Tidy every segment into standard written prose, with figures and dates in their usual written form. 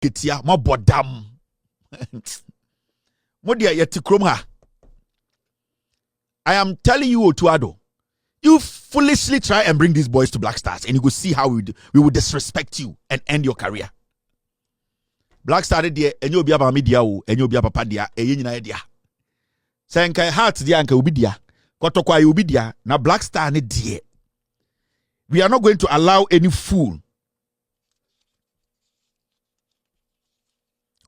ketia mo bodam mo dia yeti krom ha. I am telling you, Otuado, you foolishly try and bring these boys to Black Stars, and you will see how we will disrespect you and end your career. Black Star there, and you'll be about media, and you'll be about papa dia, and you idea. Sanka heart dia anka ubi dia, kotokwa ubi dia. Now Black Star ne dia. We are not going to allow any fool.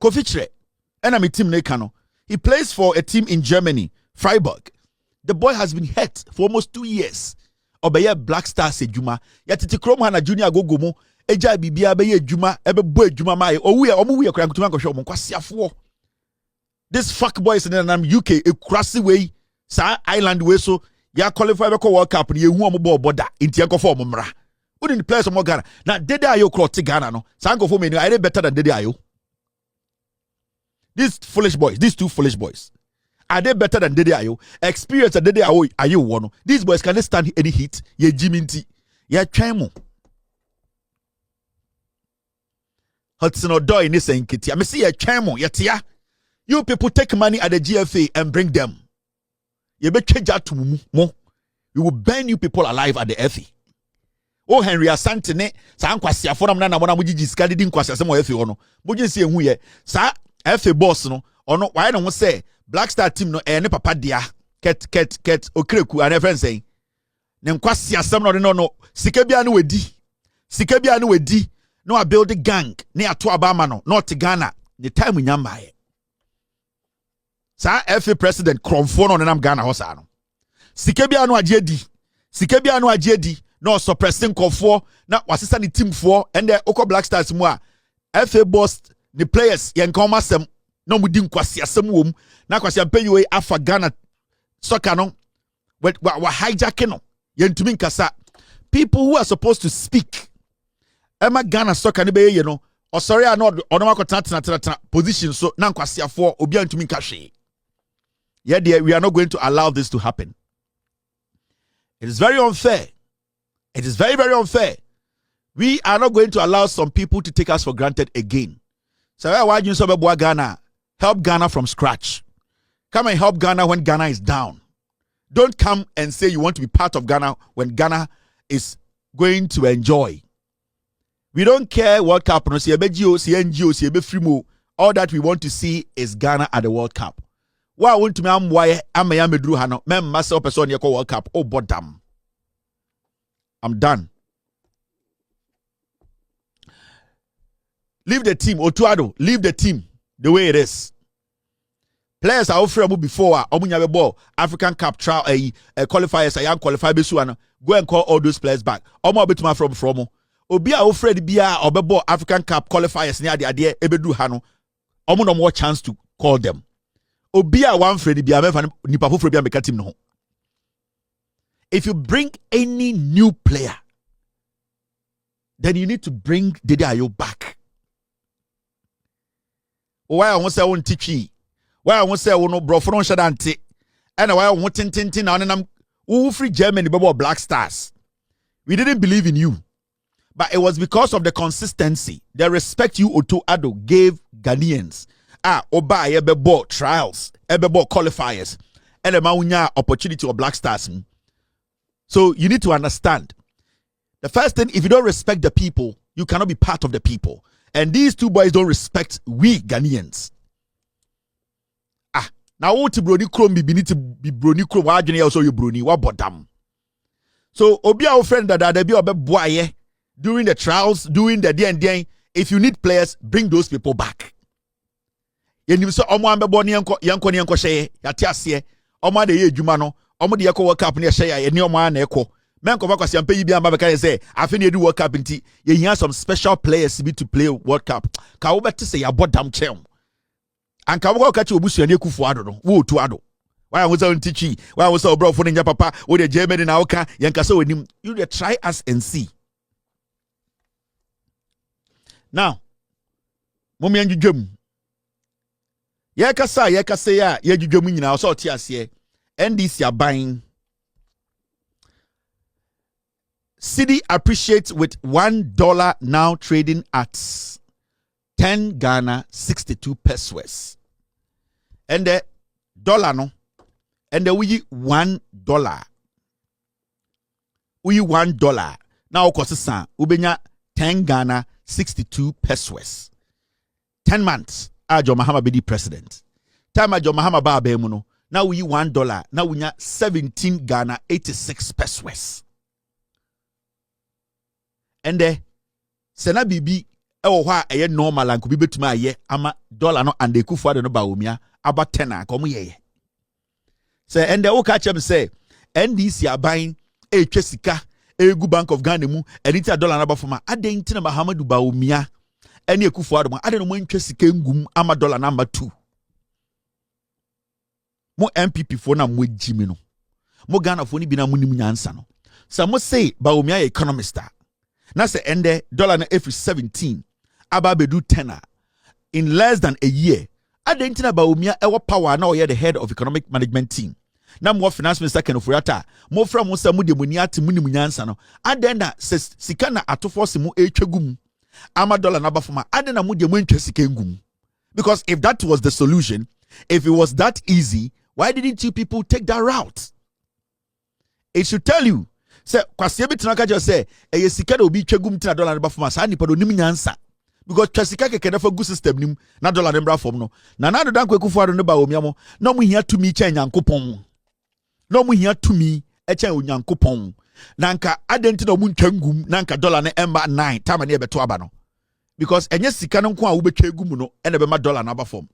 Kofichre, enemy team nekano. He plays for a team in Germany, Freiburg. The boy has been hurt for almost 2 years. Obeye Black Star sejuma. Yatiti Kromha na junior gogomo. Eja bibia beye juma. Ebe boy juma mai. Omuwe kwa kutuma kwa show. Kwa siafuo. This fuck boys in the UK. A crassy way. Sa island way so. Ya qualify beko World Cup. Ye huwa mbo boda. Inti yanko for mumra. Who the players of Ghana? Na Dede Ayo kroti Ghana no. Sa yanko for menu. I better than Dede Ayo. These foolish boys. These two foolish boys. Are they better than Dede Ayo? Experience at Dede Ayo one. These boys can't stand any heat. Ye Jiminti. Ye Chemo. Hudson Odoi ni saying kitty. I see ye Chemo. Ye tia. You people take money at the GFA and bring them. Ye be change out to mo. We will burn you people alive at the FA. Oh Henry Asante ne. Sa ankwasi afona mna na mwana mujiji skadi di nkwasi asemo FA ono. Buji si ehu ye. Sa FA boss no. Ono why no say Black Star team no ne papa dia ket okreku and friend saying ne nkwasi asem no sika bia no wedi no a build a gang ne ato abama no not Ghana the time nyamba ye sa FA president Kromfo no nam Ghana hosa no sika bia no agedi no suppressing kofo na wasesa ni team for and the oko Black Stars mu a FA boss the players yen koma sem no mudi nkwasi asem wom na kwasi ampeyiwe afa Ghana soccer no wa hijacking no yentumi nkasa. People who are supposed to speak Emma Ghana soccer ne be ye no osori ano ono makota position so na nkwasi afo obi antumi nka hwe. Yeah, dear, we are not going to allow this to happen. It is very unfair. It is very, very unfair. We are not going to allow some people to take us for granted again. So why you so Ghana? Help Ghana from scratch. Come and help Ghana when Ghana is down. Don't come and say you want to be part of Ghana when Ghana is going to enjoy. We don't care what Cup. All that we want to see is Ghana at the World Cup. Why want to me am why am I medru hano mem myself person ye World Cup. Oh bodam. I'm done. Leave the team. Otuado, leave the team the way it is. Players are offering before omunya ball African Cup trial qualifiers young qualify besu go and call all those players back. Omo betuma from obi a offering bia obebo African Cup qualifiers near the idea ebedu hano omo no more chance to call them. Obi a one friend bia nipa foforo bia make team no. If you bring any new player, then you need to bring Dede Ayo back. Why I want to say on teachy? Why I want to say no bro for no shadante? And why I want tintin on and I'm free Germany bubble Black Stars. We didn't believe in you, but it was because of the consistency, the respect you Otuado gave Ghanaians. Oba ebebo trials, ebebo qualifiers, and a maunya opportunity of Black Stars. So you need to understand. The first thing, if you don't respect the people, you cannot be part of the people. And these two boys don't respect we Ghanaians. Now what to brony chrome be need to be brony chrome wa adwene also you brony wa bodam. So obi our friend that be obe during the trials, doing the day, if you need players, bring those people back. Yenim so omo ambebo ne yanko hye yate ase omo de ye adwuma no omo de yakọ World Cup ne hye ya ne omo ana ekọ men ko bakwase ampa yi bi amba beka say afi ne edu World Cup nti ye hia some special players be to play World Cup ka wo beti say ya bodam chem anka wo ka che obusuani ekufu ado no wo otu ado why I was on teaching why I was so bro for ninja papa wo de Germany na wo ka yanka so onim you dey try us and see. Now momi anjudwam yekasa ya yejudwam nyina o so tie ase NDC aban Cedi appreciates with $1 now trading at 10 Ghana 62 pesos. And the dollar no. And then we $1. We $1. Now kosa ubenya 10 Ghana 62 pesos. 10 months. John Mahama be the president. Time John Mahama ba abemu no. Now we $1. Now we nya 17 Ghana 86 pesos. And the sena bibi ewo hwa eye normal anko bi betuma aye ama dollar no and ekufu ade no ba omia aba 10 a komo ye. Say and the oka chem say NDC aban etwe sika egu Bank of Ghana mu enita dollar na ba foma ade ntina Mahamadu ba omia ene ekufu ade mo ade no mo ntwe sika ngum ama dollar number 2. Mo NPP fo na mo jimi no. Mo Ghana fo ni bi na mo nim nyansa no. Sa mo say ba omia economist. Na say ende dollar na every 17 aba bedu 10 in less than a year. Adentina ba omia ewo power na oye the head of economic management team. Na mo finance minister Ken Oforiatta mo fra mo sa mo de moni ate munim nyansa no. Adenda sika na atofo se mo etwagum ama dollar na ba foma adena mo de mo ntwa sika ngum. Because if that was the solution, if it was that easy, why didn't you people take that route? It should tell you say kwase bitina ka je say eye sika na obi twagum tina dollar na ba foma sa nipa do nim nyansa. Because twasika keke na fa good system nim na dollar na mbra fom no na na dodan kwekufu ado ne ba omia mo na mo hia tumi kya nyankopon na mo hia tumi kya onyankopon na nka adenti na mo ntwangum na nka dollar na emba 9 time na ebeto aba no because enye sika no nko a wo betwa gum no ene be ma dollar na aba fom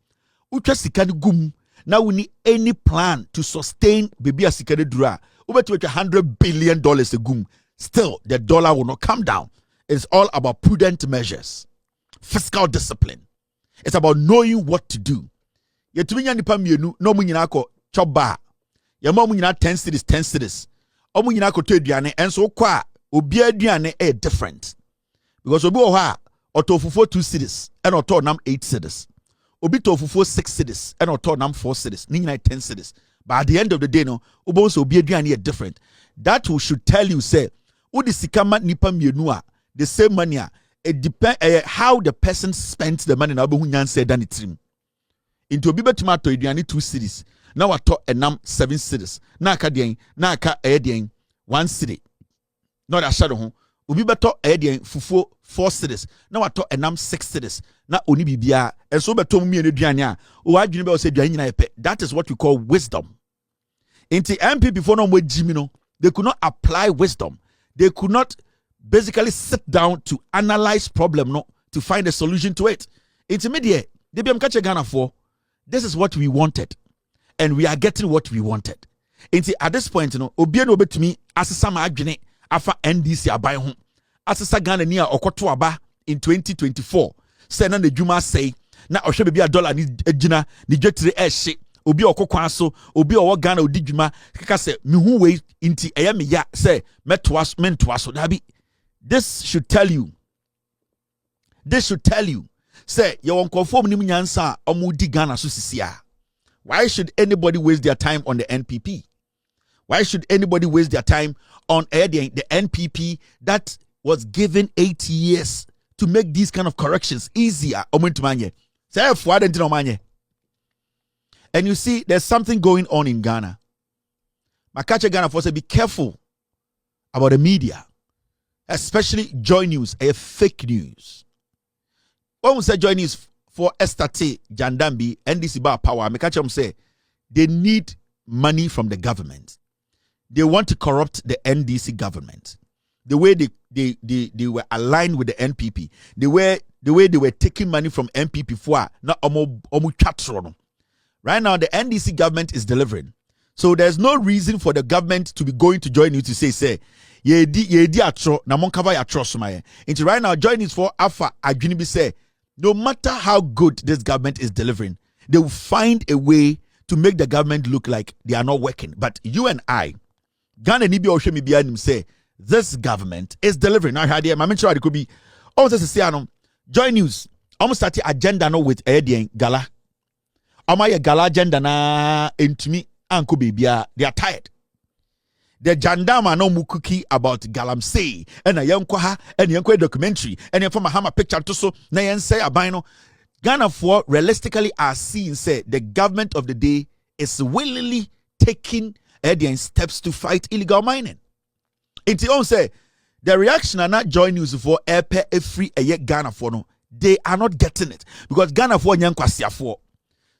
utwa sika no gum na we need any plan to sustain baby sika de dura wo beto $100 billion gum still the dollar will not come down. It's all about prudent measures. Fiscal discipline. It's about knowing what to do. Yetuminya nipa mienu no mu nyina ko choba. Ye mo mu nyina 10 cities. O mu nyina ko to aduane enso kwa obi aduane e different. Because obi wo ha otofufo 2 cities and oto nam 8 cities. Obi tofufo 6 cities and oto nam 4 cities. Ni nyina 10 cities. But at the end of the day no obo so obi aduane e different. That should tell you say udi sikama nipa mienu a the same money it depends how the person spends the money na obi hunyan said than it him. Into obi betuma to aduane 2 cities. Na wato enam 7 cities. Na aka den, na aka den 1 city. No da shadow ho. Obi beto den fufuo 4 cities. Na wato enam 6 cities. Na oni bibia enso beto mu mienu aduane a o adwene be o se aduane nyina yepe. That is what we call wisdom. Into MP before no mo jimi no, they could not apply wisdom. They could not basically sit down to analyze problem no to find a solution to it. Intermediate, they be catch Ghana for. This is what we wanted, and we are getting what we wanted. At this point, Obi no bet me asesa ma adwene afa NDC aban ho. Asesa Ghana ni a okoto aba in 2024. Say na dwuma say na ohwe bebia dollar ni agina ni dwetire ehye. Obi okokwan so obi owo Ghana odi dwuma kaka say me hu we inti eye me ya say metoa so dabi. This should tell you. Say, you won't conform nim nyansa omudi Ghana so sisia. Why should anybody waste their time on the NPP? Why should anybody waste their time on the NPP that was given 8 years to make these kind of corrections easier? And you see, there's something going on in Ghana. Makache Ghana for say, be careful about the media. Especially Joy News, a fake news. When we say Joy News for Estate, Jandambi, NDC bar power, I catch them say they need money from the government. They want to corrupt the NDC government. The way they were aligned with the NPP, the way they were taking money from NPP for na omu chatron. Right now, the NDC government is delivering. So there's no reason for the government to be going to Joy News to say ye di atro na mon cover ya trust my. Into right now Joy News for Alpha adwini bi say no matter how good this government is delivering, they will find a way to make the government look like they are not working. But you and I, Ghana ni bi o hwe me bia nim say this government is delivering. Now here my mention it could be almost as say anom Joy News almost start agenda no with gala. Ama ye gala agenda na entumi anko bibia they are tired. the jandama no mukuki about galamsey and a young kwaha and young documentary and from a hammer picture to so na say abino Ghana for realistically are seeing say the government of the day is willingly taking steps to fight illegal mining. It's on say the reaction are not join news for a free a Ghana for no. They are not getting it because Ghana for nyan kwasia for.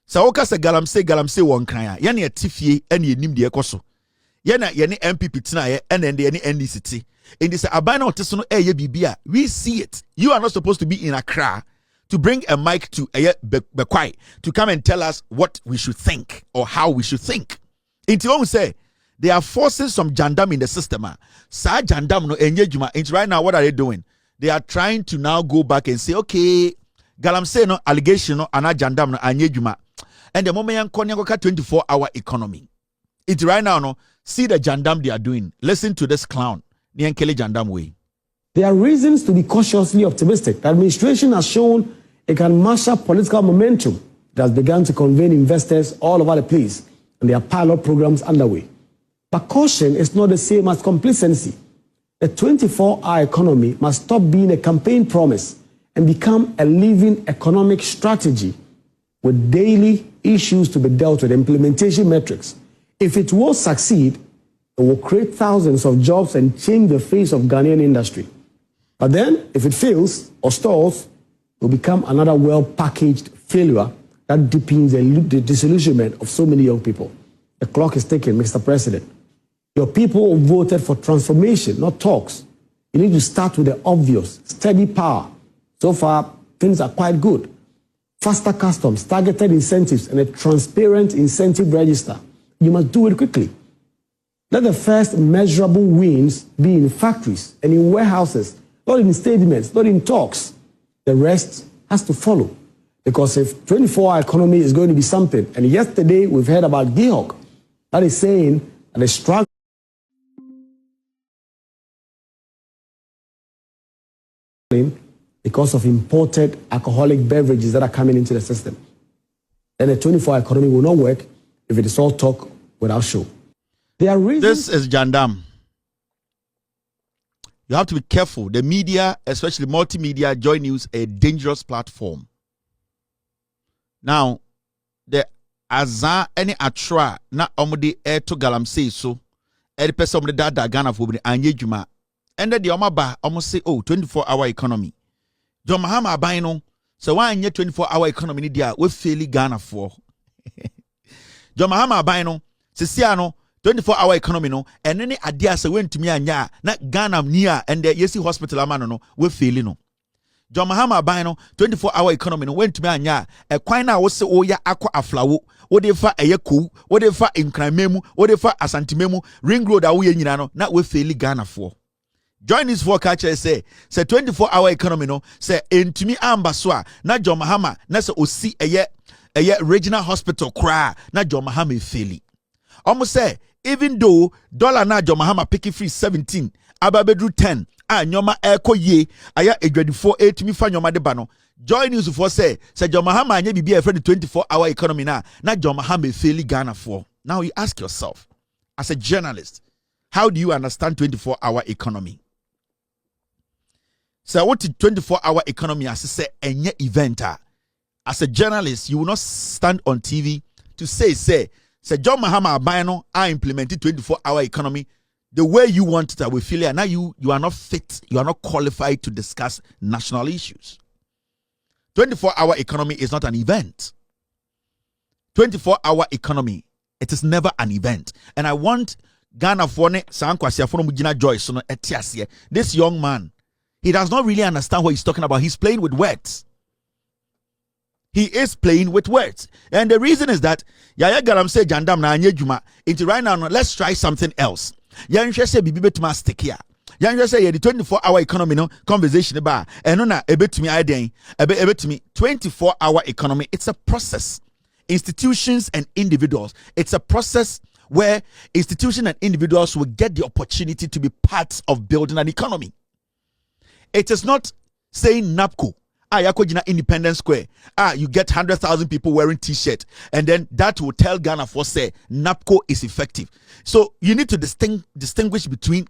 So oka se galamsey won kran ya na tifie ene enim de ekoso. Ye na ye ne NPP tina ye ene de ye ne NDC. In this abana oteso no eye bibia. We see it. You are not supposed to be in Accra to bring a mic to Bekwai to come and tell us what we should think or how we should think. Inti on say they are forcing some jandam in the system. Sa jandam no enye juma. Inti right now what are they doing? They are trying to now go back and say, okay, galamsey no allegation no ana jandam no enye juma. And the moment yanko 24-hour economy. It's right now no see the jandam they are doing. Listen to this clown. Niankele jandam way. There are reasons to be cautiously optimistic. The administration has shown it can marshal political momentum. It has begun to convene investors all over the place, and there are pilot programs underway. But caution is not the same as complacency. The 24-hour economy must stop being a campaign promise and become a living economic strategy with daily issues to be dealt with, implementation metrics. If it will succeed, it will create thousands of jobs and change the face of Ghanaian industry. But then, if it fails or stalls, will become another well-packaged failure that deepens the disillusionment of so many young people. The clock is ticking, Mr. President. Your people voted for transformation, not talks. You need to start with the obvious, steady power. So far, things are quite good. Faster customs, targeted incentives, and a transparent incentive register. You must do it quickly. Let the first measurable wins be in factories and in warehouses, not in statements, not in talks. The rest has to follow. Because if 24-hour economy is going to be something, and yesterday we've heard about Gihok, that is saying that the struggle because of imported alcoholic beverages that are coming into the system. Then the 24-hour economy will not work if it is all talk without show. There are reasons. This is Jandam. You have to be careful. The media, especially multimedia, Joy News, a dangerous platform. Now, the Aza any atra na omudi to galamsey so any person of the data Ghana for anye juma. And then the omaba almost say, oh, 24-hour economy. John Mahama abino. So why in 24-hour economy dia we fairly Ghana for. John Mahama abino. Sisiano 24-hour economy no and any idea se went to me anya na Ghana near and the yesi hospital amano no we failing no. John Mahama abino 24-hour economy no went to me anya e kwan na wo se o ya akwa aflawo wo de fa eyeku wo de fa nkranmemu wo de fa asantimemu ring road awo ye nyina no na we fairly Ghana for. Join this for catcher say 24-hour economy no say entumi amba so a na John Mahama na se osi eye regional hospital kra na John Mahama fairly. Almost say even though dollar na John Mahama picky free 17 ababedru 10 nyoma eko ye aya edwadifo 8 mi fa nyoma de ba no. Joy News for say John Mahama anya bibia e friend 24-hour economy na John Mahama fairly Ghana for. Now you ask yourself as a journalist, how do you understand 24-hour economy? So what 24-hour economy as say enye event as a journalist you will not stand on TV to say John Mahama Abino I implemented 24-hour economy the way you want it. I will feel it. Now you are not fit, you are not qualified to discuss national issues. 24-hour economy is not an event. 24-hour economy, it is never an event. And I want Ghana for Joyce. This young man, he does not really understand what he's talking about. He's playing with words. He is playing with words. And the reason is that Yaya Garam say Jandam na anye juma. Into right now, let's try something else. Yan say bibi betuma stick here. Yan say the 24-hour economy no conversation about and no na ebetumi aden ebetumi 24-hour economy. It's a process. Institutions and individuals. It's a process where institutions and individuals will get the opportunity to be parts of building an economy. It is not saying NAPCO yakojina Independence Square. You get 100,000 people wearing t-shirt, and then that will tell Ghana for say NAPCO is effective. So you need to distinguish between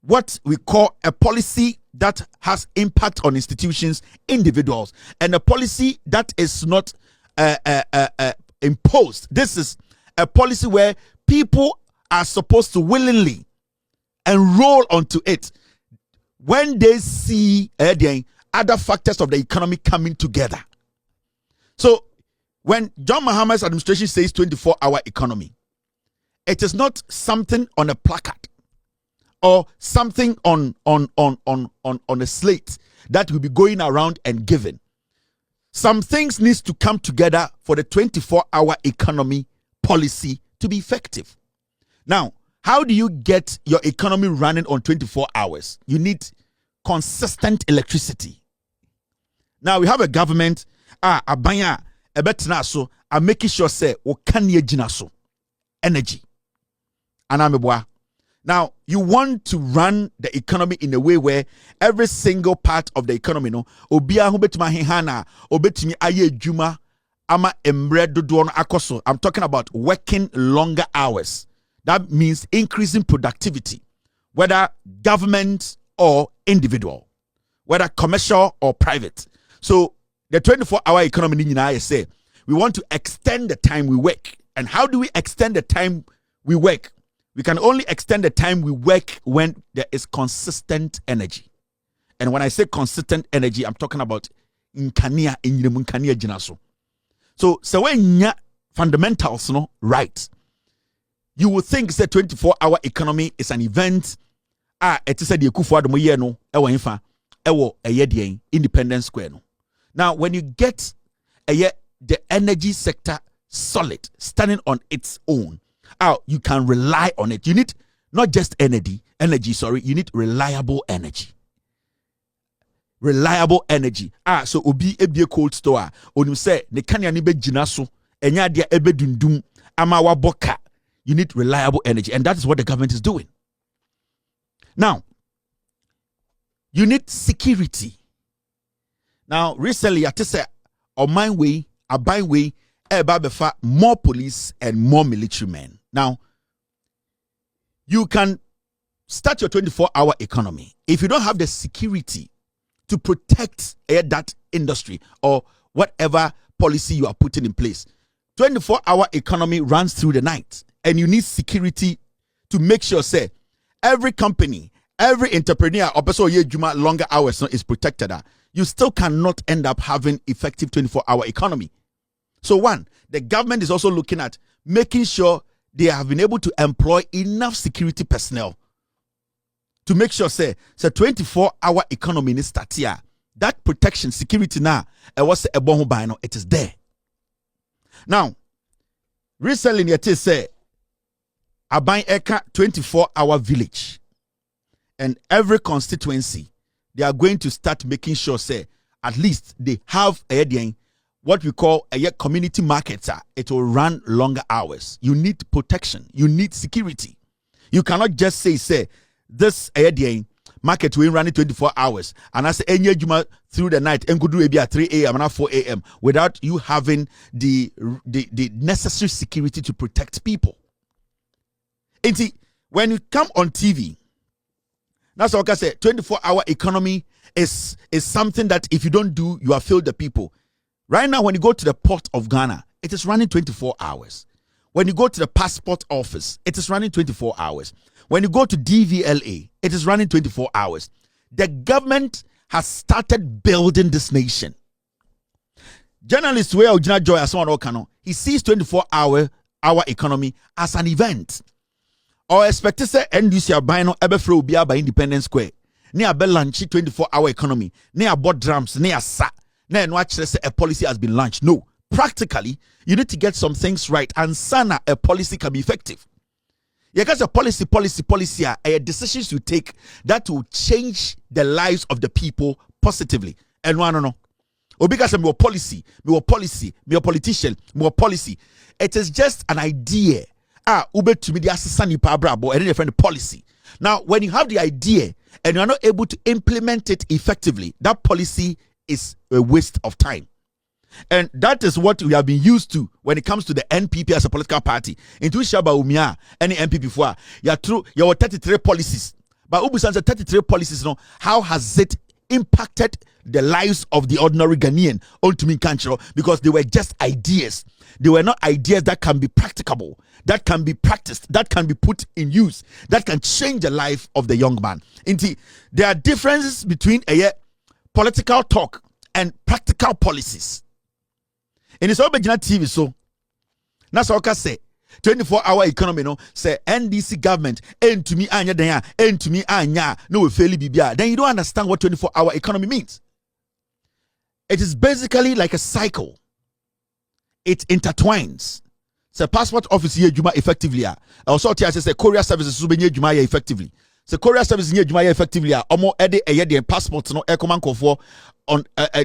what we call a policy that has impact on institutions, individuals, and a policy that is not imposed. This is a policy where people are supposed to willingly enroll onto it when they see other factors of the economy coming together. So when John Mahama's administration says 24-hour economy, it is not something on a placard or something on a slate that will be going around and given. Some things needs to come together for the 24-hour economy policy to be effective. Now, how do you get your economy running on 24 hours? You need consistent electricity. Now, we have a government, abanya, ebetina so, making sure say, okanye jina so, energy. Anamebwa. Now, you want to run the economy in a way where every single part of the economy, no, obia hubetuma hihana, obetumi aye juma, ama emre dodono akoso. I'm talking about working longer hours. That means increasing productivity, whether government or individual, whether commercial or private. So the 24-hour economy, I say, we want to extend the time we work. And how do we extend the time we work? We can only extend the time we work when there is consistent energy. And when I say consistent energy, I'm talking about nkania jinaso. So when fundamentals no right, you would think the 24-hour economy is an event. It is a Kufu Adomoye no ewo infa ewo eye Independence Square no. Now when you get the energy sector solid, standing on its own, you can rely on it. You need not just energy, you need reliable energy. Reliable energy. So obi ebie cold store onu say ne kanya ni be gina so enya dia ebe dundum ama waboka. You need reliable energy, and that is what the government is doing. Now, you need security. Now, recently, I say, on my way, I buy way, more police and more military men. Now, you can start your 24-hour economy. If you don't have the security to protect that industry or whatever policy you are putting in place, 24-hour economy runs through the night. And you need security to make sure, say, every company, every entrepreneur, or person longer hours is protected. You still cannot end up having effective 24-hour economy. So one, the government is also looking at making sure they have been able to employ enough security personnel to make sure, say 24-hour economy in Statia, that protection, security now, it is there. Now, recently, it is say, Aban Eka 24-hour village, and every constituency they are going to start making sure say at least they have what we call a community market. It will run longer hours. You need protection. You need security. You cannot just say this market will run it 24 hours and I say any juma through the night and could do maybe at 3 a.m. and 4 a.m. without you having the necessary security to protect people. And see, when you come on TV, that's what I say, 24-hour economy is something that if you don't do, you have failed the people. Right now, when you go to the port of Ghana, it is running 24 hours. When you go to the passport office, it is running 24 hours. When you go to DVLA, it is running 24 hours. The government has started building this nation. Journalist Wea Joy he sees 24-hour economy as an event. Or expect to say NDC buying ebefro ubia by Independence Square. Near Bell launch 24-hour economy. Near board drums, near sa. Near watch say a policy has been launched. No. Practically, you need to get some things right, and sana a policy can be effective. You got a policy decisions you take that will change the lives of the people positively. And no. Because more policy, more politician, more policy. It is just an idea. Ube to me the assistant brabo and different policy. Now, when you have the idea and you are not able to implement it effectively, that policy is a waste of time. And that is what we have been used to when it comes to the NPP as a political party. Into Shaba Umia, any NPP for ya true, your 33 policies. But Ubusan's 33 policies, no, how has it impacted the lives of the ordinary Ghanaian onto me country? Because they were just ideas. They were not ideas that can be practicable, that can be practiced, that can be put in use, that can change the life of the young man. Indeed, there are differences between a political talk and practical policies. And it's all Begina TV, so that's all I can say. 24-hour economy, no, say NDC government, end to me, anya, then, end to me, anya, no, fairly bibia. Then you don't understand what 24-hour economy means. It is basically like a cycle. It intertwines. So passport office here, Juma effectively. Also, I say courier services, souvenir Juma effectively. So courier services here, Juma effectively. Omo ede a passport no command for on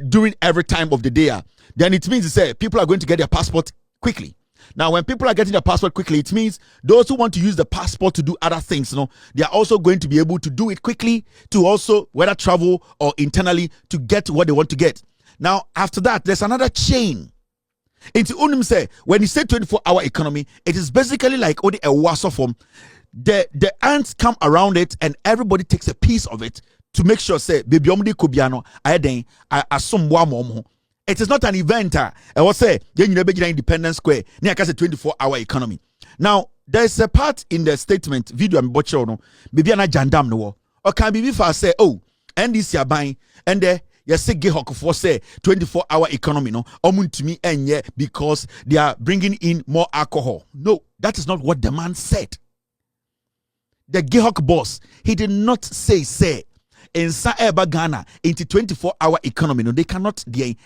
during every time of the day. Then it means to say people are going to get their passport quickly. Now, when people are getting their passport quickly, it means those who want to use the passport to do other things, they are also going to be able to do it quickly to also whether travel or internally to get what they want to get. Now, after that, there's another chain. Into Unim say, when you say 24-hour economy, it is basically like only a waso form. The ants come around it and everybody takes a piece of it to make sure, say, baby, kubiano, I assume one. It is not an event. I will say, you never get Independence Square. Near a 24-hour economy. Now, there's a part in the statement, video I'm watching, no, baby, na jandam no. Or can be for say, oh, and this you're buying, and there, you say, Gehok for say 24-hour economy, no, to me, and yeah, because they are bringing in more alcohol. No, that is not what the man said. The Gehok boss, he did not say. In Saeba Ghana into 24-hour economy, no, they cannot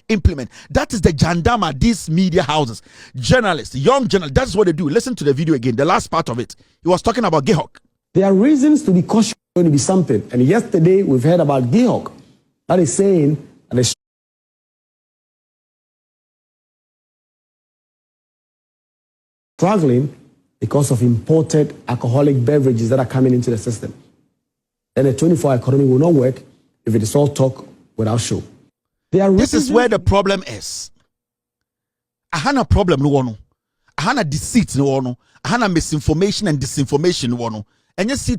implement. That is the jandama, these media houses, journalists, young journalists. That's what they do. Listen to the video again, the last part of it. He was talking about Gehok. There are reasons to be cautious going to be something. And yesterday we've heard about Gehok that is saying that it's struggling because of imported alcoholic beverages that are coming into the system. Then a 24-hour economy will not work if it is all talk without show. This is where the problem is. I had a problem, no one. I had a deceit, no one. I had a misinformation and disinformation, no one. And you see,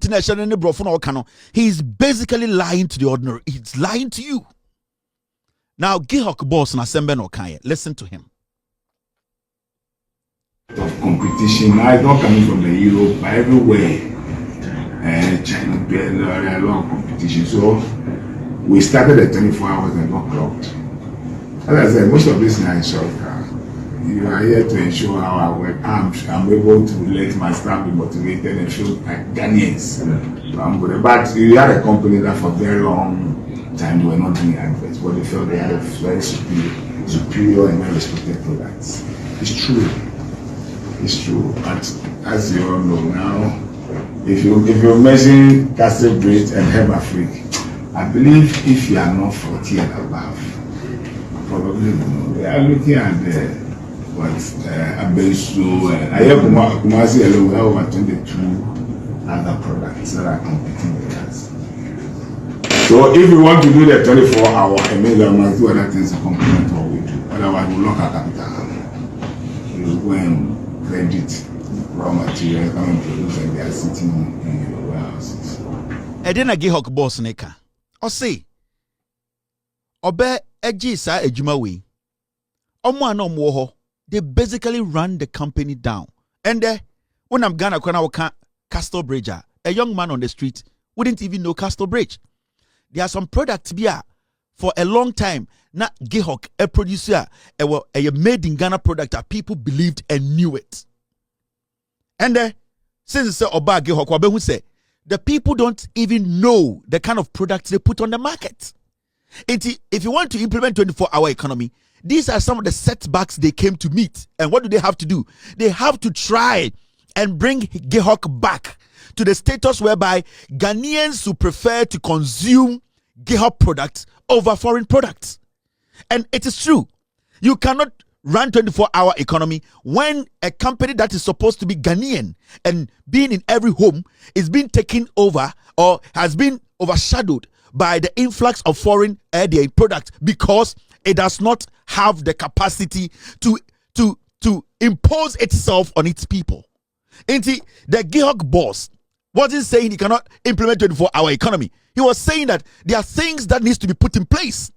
he is basically lying to the ordinary. He's lying to you. Now, Gehok boss na Sembe no Kanye. Listen to him. Of competition, now it's not coming from the Europe, but everywhere. China, a lot of competition. So we started at 24 hours and not clocked. As I said, most of this is short. You are here to ensure how I work. I'm able to let my staff be motivated and feel like Ghanaians. So but you had a company that for a very long time they were not doing adverts, but they felt they had a very superior and well respected products. It's true. It's true. But as you all know now, if you mention Castle Bridge and Hermafric, I believe if you are not 40 and above, probably we are looking at Abensu and Kumasi alone, we have over 22 other products that are competing with us. So if we want to do the 24-hour, I mean, we must do other things to complement what we do. Otherwise, we'll lock our capital. We'll go and credit raw material coming produce and they are sitting in your warehouses. I didn't get Gehok boss neka. Or say, Obe Ejisa Ejumawi. Omo they basically run the company down. And when I'm Ghana Castle Bridge, a young man on the street wouldn't even know Castle Bridge. There are some products here for a long time. Not Gehok, a producer, a made in Ghana product that people believed and knew it. And since it's Oba Gehok, who say the people don't even know the kind of products they put on the market. If you want to implement 24-hour economy, these are some of the setbacks they came to meet. And what do they have to do? They have to try and bring Gehok back to the status whereby Ghanaians who prefer to consume Gehok products over foreign products. And it is true. You cannot run 24-hour economy when a company that is supposed to be Ghanaian and being in every home is being taken over or has been overshadowed by the influx of foreign product because it does not have the capacity to impose itself on its people. The GEHOC boss wasn't saying he cannot implement 24-hour economy. He was saying that there are things that needs to be put in place.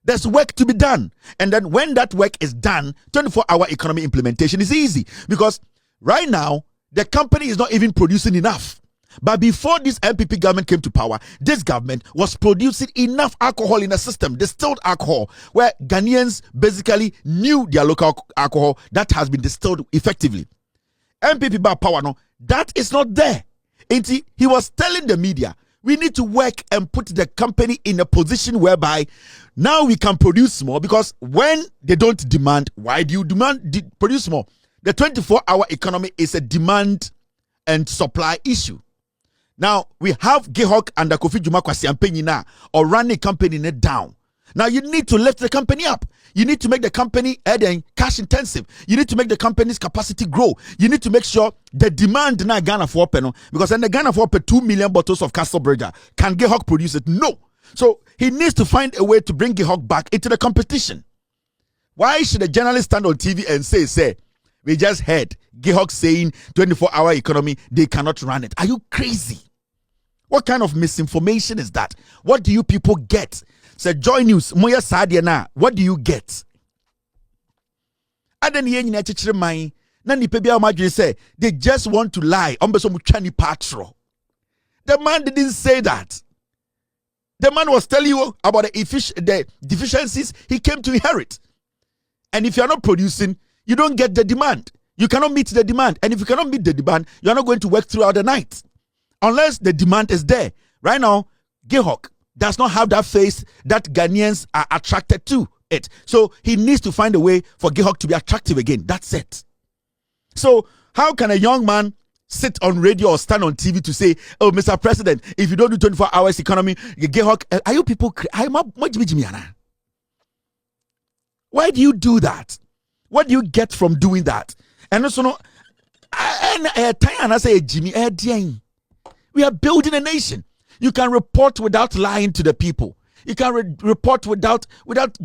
There's work to be done. And then when that work is done, 24-hour economy implementation is easy. Because right now, the company is not even producing enough. But before this NPP government came to power, this government was producing enough alcohol in the system, distilled alcohol, where Ghanaians basically knew their local alcohol that has been distilled effectively. NPP by power, no, that is not there. And he was telling the media, we need to work and put the company in a position whereby now we can produce more, because when they don't demand, why do you produce more? The 24-hour economy is a demand and supply issue. Now, we have GEHOC under Kofi Dwuma Kwasi Ampanyina now, or running company down. Now, you need to lift the company up. You need to make the company cash intensive. You need to make the company's capacity grow. You need to make sure the demand na Ghana for penal, because in the Ghana for 2 million bottles of Castle Burger. Can GEHOC produce it? No. So he needs to find a way to bring GEHOC back into the competition. Why should a journalist stand on TV and say, we just heard GEHOC saying 24-hour economy, they cannot run it? Are you crazy? What kind of misinformation is that? What do you people get? Say Joy News, Moya Sadia na. What do you get? Aden ye nyina chichire man na nipa bia madwe say they just want to lie. Ombeso mutwa ni patro. The man didn't say that. The man was telling you about the deficiencies he came to inherit. And if you are not producing, you don't get the demand. You cannot meet the demand. And if you cannot meet the demand, you are not going to work throughout the night. Unless the demand is there. Right now, GEHOC does not have that face that Ghanaians are attracted to it. So he needs to find a way for GEHOC to be attractive again. That's it. So how can a young man sit on radio or stand on TV to say, oh, Mr. President, if you don't do 24 hours economy, GEHOC, are you people, why do you do that? What do you get from doing that? And also, no, I say, Jimmy, we are building a nation. You can report without lying to the people. You can report without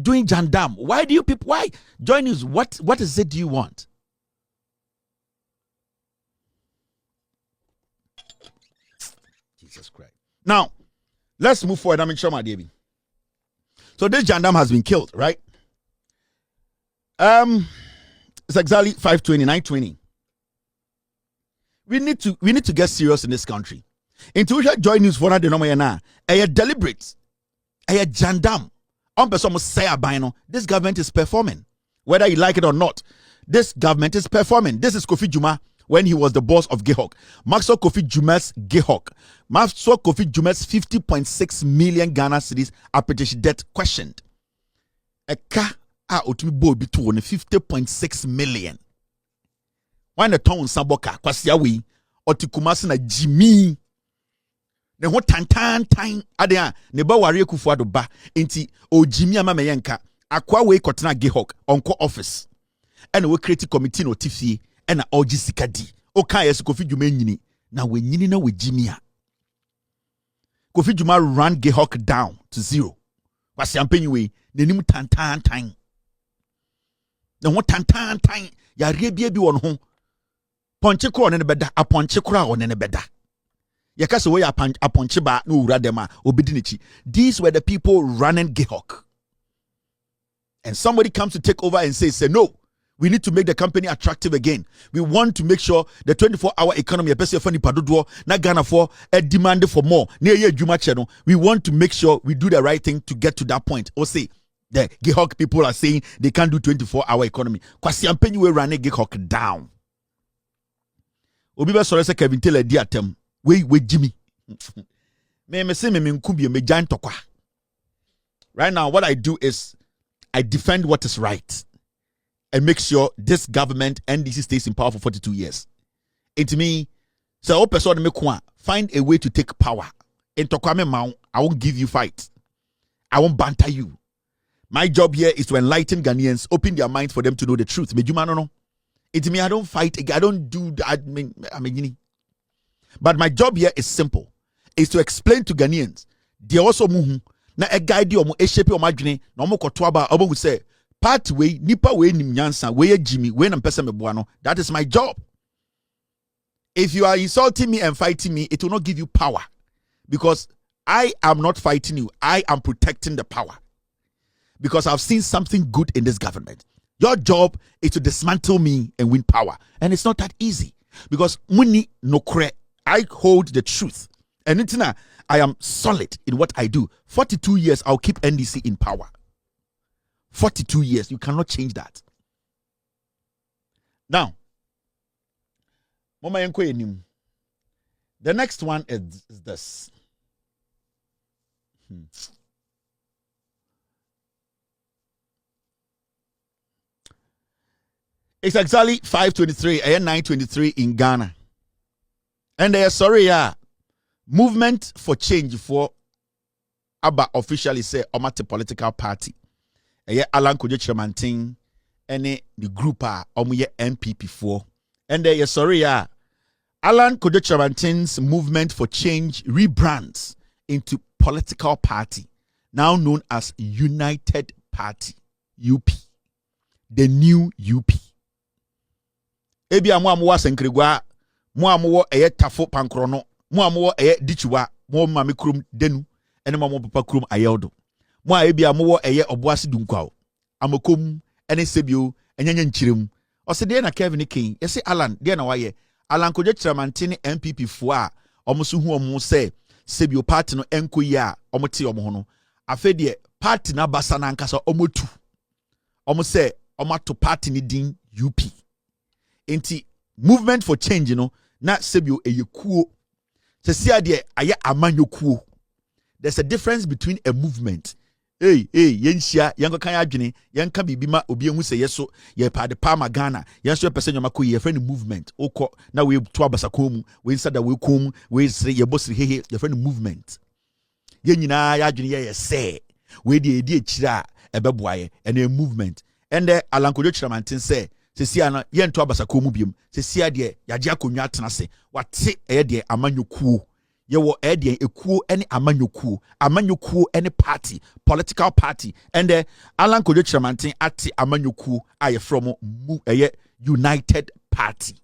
doing jandam. Why do you people? Why? Joy News, what is it do you want? Jesus Christ. Now, let's move forward. I'm sure my David. So this jandam has been killed, right? It's exactly 5:20, 9:20. We need to get serious in this country. Intuition Joy News for the number na a deliberate, a jandam. On person say abino. This government is performing, whether you like it or not. This government is performing. This is Kofi Dwuma when he was the boss of GEHOC. Maxwell Kofi Dwuma's GEHOC. Maxwell Kofi Dwuma's 50.6 million Ghana cedis appreciation debt questioned. A car otumi bo between 50.6 million. When the town saboka kwasiawi otikumasi na Jimmy. Ne ho tantan adea ne ba ware kufu adoba enti o Jimmy ama meyenka akwa we kotena GEHOC onko office ena we create committee no tifie ena oji sikadi o kan yes Kofi Dwuma nyini na we nyini na we Jimmy a Kofi Dwuma ran GEHOC down to zero. Wasi ampenyi we nenim tantan ne ho tantan ya rebia bi won ho ponche kro ne beda aponche kro a ne beda. Yakase we aponche ba no ura dem a obidinichi. These were the people running GEHOC. And somebody comes to take over and say no, we need to make the company attractive again. We want to make sure the 24-hour economy, especially for Nipadodo, na Ghana for a demand for more. We want to make sure we do the right thing to get to that point. Or say the GEHOC people are saying they can't do 24-hour economy. Kwasi Ampanyina we run GEHOC down. Obiba sorry say Kevin Tailor diatem. We Jimmy. Me say me nkubi me giant tokwa. Right now, what I do is I defend what is right and make sure this government NDC stays in power for 42 years. It me say o person me kwa find a way to take power. In tokwa me ma I won't give you fight. I won't banter you. My job here is to enlighten Ghanaians, open their minds for them to know the truth. Me juma no. It me I don't fight. I don't do that. But my job here is simple. Is to explain to Ghanaians de also muhu na e guide omo e shape omo adwene na omo koto aba omo say part way nipa we nim nyansa we Jimmy we na mpese meboa no. That is my job. If you are insulting me and fighting me, it will not give you power, because I am not fighting you. I am protecting the power, because I've seen something good in this government. Your job is to dismantle me and win power, and it's not that easy, because muni no kre. I hold the truth, and itina I am solid in what I do. 42 years I'll keep NDC in power. 42 years, you cannot change that. Now, Mama Yenko Enim. The next one is this. It's exactly 5:23 and 9:23 in Ghana. And they are sorry, movement for change for Abba officially say Omate political party. Alan Kojo Chairman and the group are NPP 4. And they are sorry, Alan Kojo Chairman's movement for change rebrands into political party, now known as United Party, UP. The new UP. Ebi amwa senkrigwa mo amwo tafo pankrono mo amwo dichiwa mo mame krum denu ene mo papa krum ayeldo mo ebi amwo oboase dunkwa amakom ene sebio enyenye nchirem osede na Kevin King yesi Alan de na waye Alan Kojo Chairman NPP fo a omuso hu omu se sebio party no enkoyi a omote omo ho no afede party na basa na nkasa omotu omo se omato party ni din UP. Enti movement for change, na sebio eyekuo. Sesia de aye amanyokuo. There's a difference between a movement. Yenhia yanko kan adwene yanka bibima obi ehu se yeso ye pa de pa Ghana yenso pese nyoma ko ye friend movement okọ na we to abasako mu we insada we kom we sire ye bosire hehe ye friend movement ye nyina ya adwene ye se we de edi ekira ebeboaye and a movement and Alan Kojo Chairman say sesia no ye nto abasako mu biem sesia de yaje akonwa atena se wate de amanyokuo ye wo de ekuo ene amanyokuo ene party political party and Alan Kojo Chairman ati amanyokuo aye from United Party.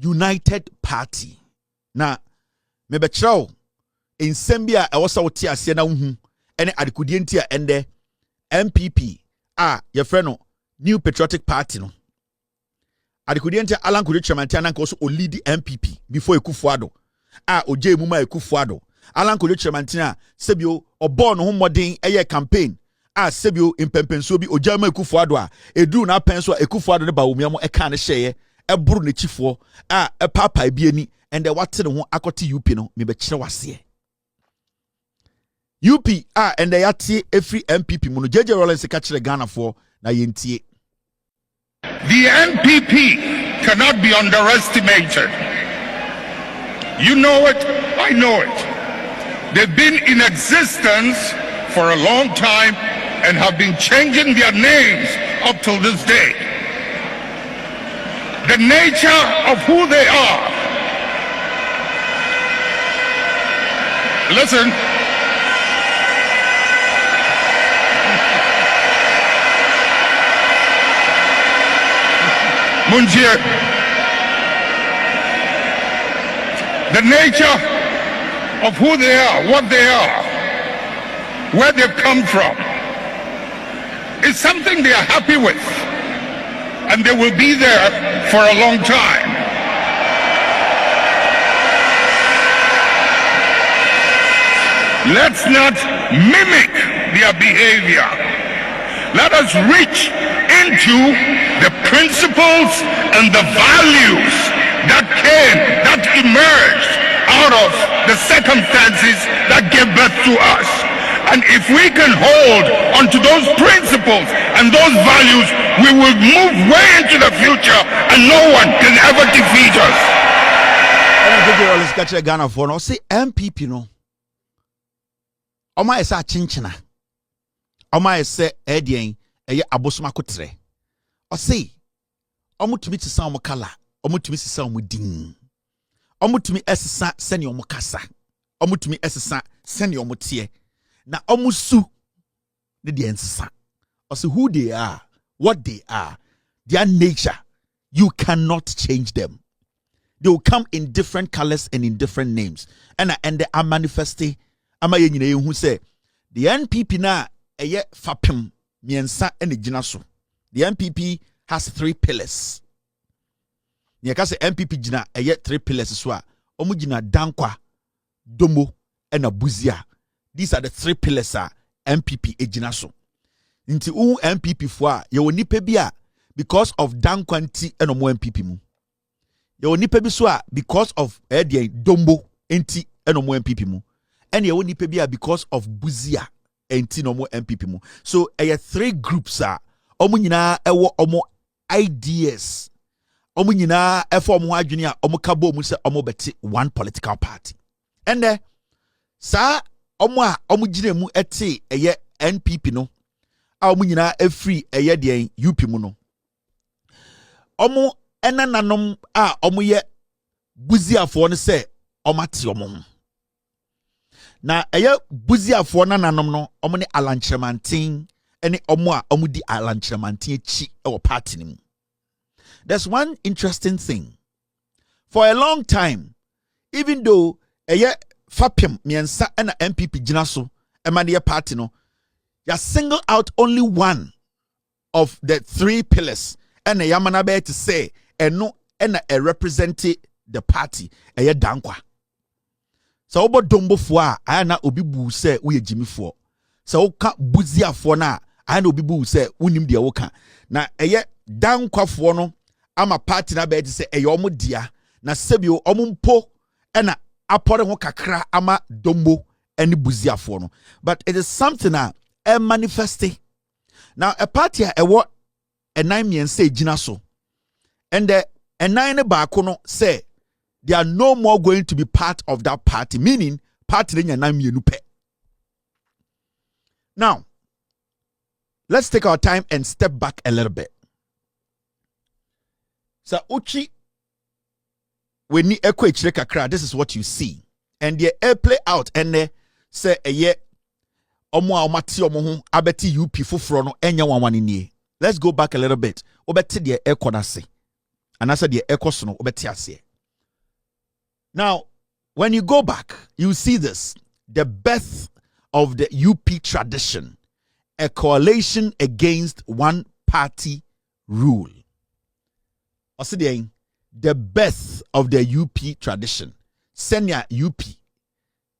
United Party. Na mebe chao in Sembia e wosa wote ase na hu ene adekudie ntia ende NPP your friend New Patriotic Party no adekudie ntia Alan Kojo Chairman na nka so o lead NPP before Ekufuado oje emuma Ekufuado Alan Kojo Chairman a sebio obo no ho modern eye campaign sebio impempenso bi ojama Ekufuado edu na penso Ekufuado ne ba omiamo eka ne hyeye eburu ne chifo papa bi ani and what ne ho akoti UP no me be kire wase UP and they yati every MPP muno JJ Rollins ka kire Ghana for na yentie. The NPP cannot be underestimated. You know it, I know it. They've been in existence for a long time and have been changing their names up till this day. The nature of who they are. Listen. Munjir, the nature of who they are, what they are, where they've come from, is something they are happy with, and they will be there for a long time. Let's not mimic their behavior. Let us reach into the principles and the values that emerged out of the circumstances that gave birth to us. And if we can hold onto those principles and those values, we will move way into the future and no one can ever defeat us. Let's catch a Ghana for no say MPP no. Oma esa chinchina. Oma ese edien eye abosoma kotre. O say omutumi ti sa omo kala, omutumi si sa omo din. omutumi esesa sene omukasa omutumi esesa sene omutie na omusu ne de ensesa also who they are, what they are, their nature, you cannot change them. They will come in different colors and in different names. And they are manifesting. Ama ye nyina who say the NPP na eye fapem miensa ene gina so. The NPP has 3 pillars. Nya ka say NPP gina eye 3 pillars so a omu gina dankwa, domo, and abuzia. These are the 3 pillars NPP e gina so. Nti NPP fo a ye woni pe bi a because of dankwanti eno mo NPP mu. Ye woni pe bi so a because of dombo enti eno mo NPP mu. And ye woni pe bi a because of buzia enti no mo NPP mu. So 3 groups omo nyina ewo omo ideas. Omo nyina efo omo adwene a omo kabo mu se omo beti one political party. And sa omo a omo gire mu ete NPP no a omo nyina free de UP mu no omo enananom a omo ye buziafo no se omate omo na buziafo nananom no omo ne alanchremantin ene omo a omo di alanchremantin echi e party nim. There's one interesting thing. For a long time, even though fapem miensa ena NPP gina so emane party no, ya single out only one of the 3 pillars and yamana be to say eno ena represent the party dankwa. So obo dombo fo a ana obi bu se wo ye jimi fo. So oka buzia fo na ana obi bu se wonim de woka. Na dankwa fo no ama party na be to say omo dia na sebio omo mpo ena apore ho kakra ama dombo eni buzia fo no. But it is something manifesting. Now a party what a 9 men say gina so. And a 9 bakono say they are no more going to be part of that party, meaning party in 9 men. Now let's take our time and step back a little bit. So uchi when ni ekwe kakra, this is what you see. And the air play out and they say omo a omati omo ho abeti UP foforo no enya wanwane nie. Let's go back a little bit. Obeti de ekonase. And I said the ekos no obeti ase. Now, when you go back, you see this, the birth of the UP tradition, a coalition against one party rule. Osidein, the birth of the UP tradition. Senya UP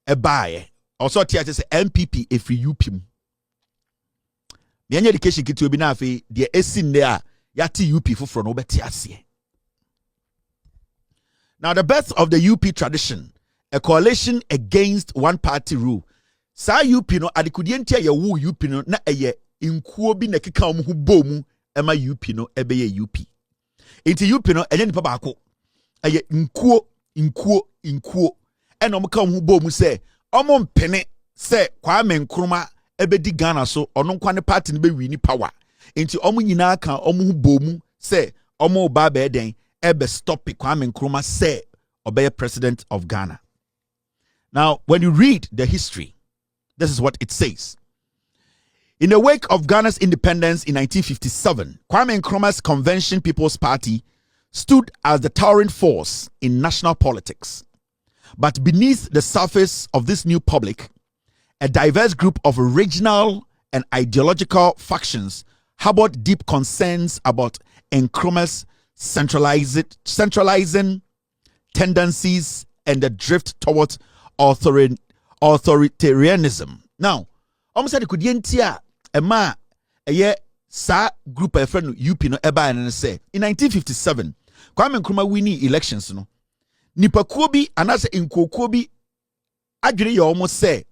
ebaye. Also, THS say NPP if you UP. The education kit will be now the esin there yati UP for no betiasie. Now, the birth of the UP tradition, a coalition against one party rule. Sa UP no adikudientia ya wu UP no na inkuo bi na keka omu bomu ema UP no ebeye UP. Enti UP no enye nipa baako. Inkuo. Ena omu ka omu bomu se omo mpene se Kwame Nkrumah ebedi Ghana so ono nkwa ne party ne be wini power. Enti omu nyina ka omu bomu se omo ba be den ebe stop Kwame Nkrumah say obey president of Ghana. Now, when you read the history, this is what it says. In the wake of Ghana's independence in 1957, Kwame Nkrumah's Convention People's Party stood as the towering force in national politics. But beneath the surface of this new public, a diverse group of regional and ideological factions harbored deep concerns about Nkrumah's centralizing tendencies and the drift towards authoritarianism. Now, almost said could yentia a sa group of friend UP no eba and say in 1957 Kwame Nkrumah winning elections no nipakuo bi anase nkokuo bi adwene ye almost say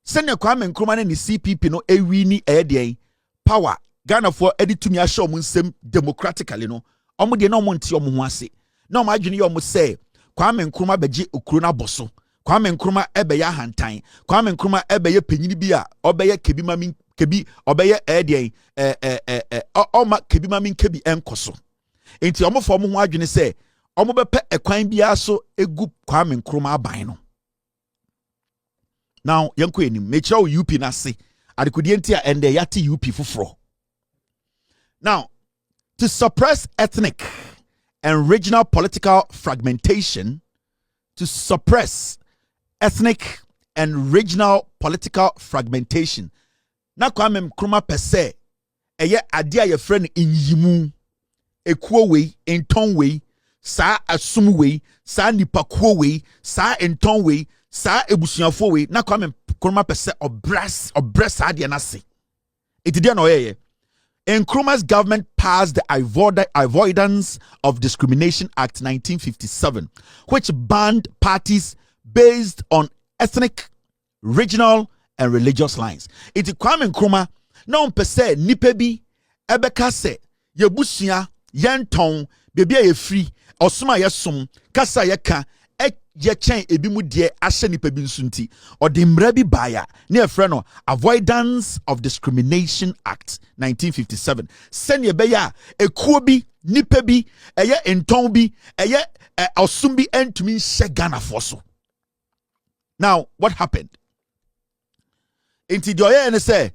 send Kwame Nkrumah ne CPP no ewini e power Ghana for editumi ahye omo nsem democratically no omo de na omo nti omo ho ase na omo adwene ye omo say Kwame Nkrumah beje okuro na boso Kwame Nkrumah ebe ya hantan Kwame Nkrumah ebe ye panyini bi a obeye kebi mami kebi obeye oma kebi mami kebi enkoso enti omo fo omo ho adwene say ɔmo bɛpɛ ɛkwan biara so egu Kwame Nkrumah aban no. Now yɛnkɔ anim mekyerɛ wo UP na se adekodie nti a ɛndɛ yate UP foforɔ. Now, to suppress ethnic and regional political fragmentation, to suppress ethnic and regional political fragmentation. Na Kwame Nkrumah per se, eye ade a yefrɛ no inyimu, ekuo wei, enton wei, saa asum wei, saa nipakuo wei, saa enton wei, saa ebusuafo wei. Na Kwame Nkrumah per se obras ade na se. Itidia no oyeye. Nkrumah's government passed the Avoidance of Discrimination Act 1957, which banned parties based on ethnic, regional, and religious lines. Iti Kwame Nkrumah na on pese nipa bi ebeka se yebusia yenton bebia ye free osuma yesom kasa yeka ye chen ebi mu de ahye nipa bi nsunti ode mra bi baya na efre no Avoidance of Discrimination Act 1957 sene beya ekuo bi nipa bi eye enton bi eye osum bi entumi hye Ghana for so. Now what happened? Inti doye ne say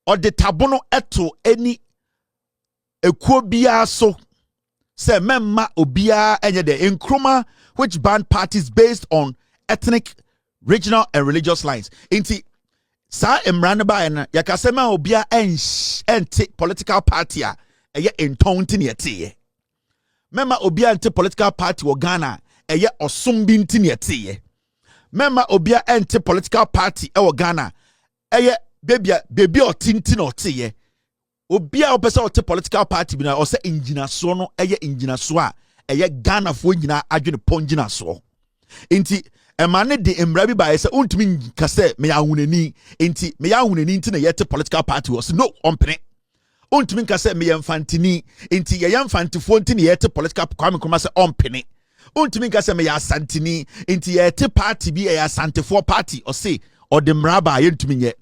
ode tabono eto eni ekuo biya so say memma obia enye de Nkrumah, which banned parties based on ethnic, regional, and religious lines. Inti sa emrane ba en yakasema obia ente political party a eye entonti ne yete. Memma obia ente political party wo Ghana eye osumbi nti ne yete. Memma obia ente political party e wo Ghana eye baby otinti no teye. Obia opesa ote political party bi na o se engineer so no eye engineer so a eye Ghana fo nyina adwene pongyina so. Enti emane de emra bi ba se ontumi nka se me yahunani enti me yahunani nti na yete political party was no ompene. Ontumi nka se me yamfantini enti ye yamfantifo nti na yete political Kwame Nkrumah se ompene. Ontumi nka se me ya santini enti yete party bi ya santifo party o se odemra ba ye ntumi nye.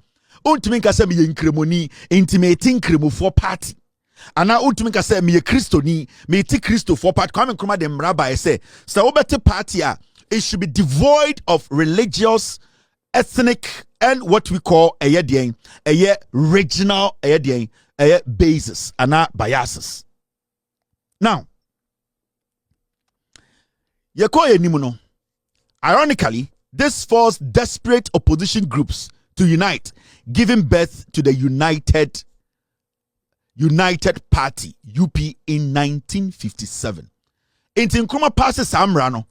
Ontumi nka se me yenkremoni enti me tinkremofo party. Ana ultimate ka say me Christoni, me ti Christo for part Kwame Nkrumah dem rabbi say so obete party it should be devoid of religious, ethnic, and what we call a regional basis and biases. Now, ironically, this forced desperate opposition groups to unite, giving birth to the United Party, UP, in 1957. Inti Nkrumah passes Amrano,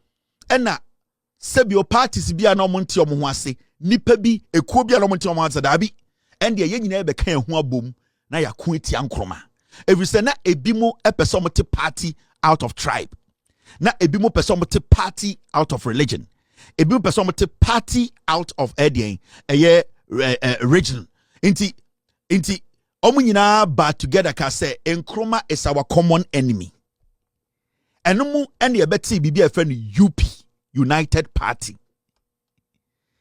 and na sebio parties bia no monti omo ho ase, nipa bi ekuo bia no monti omo ase dabi, and de ye nyina be kan ho abom na yako etia Nkrumah. Every say na ebi mo epese omo te party out of tribe. Na ebi mo pese omo te party out of religion. Ebi mo pese omo te party out of region. Inti omu nyina ba together ka say Nkrumah is our common enemy. Enomu ene ebeti bibi e friend UP, United Party.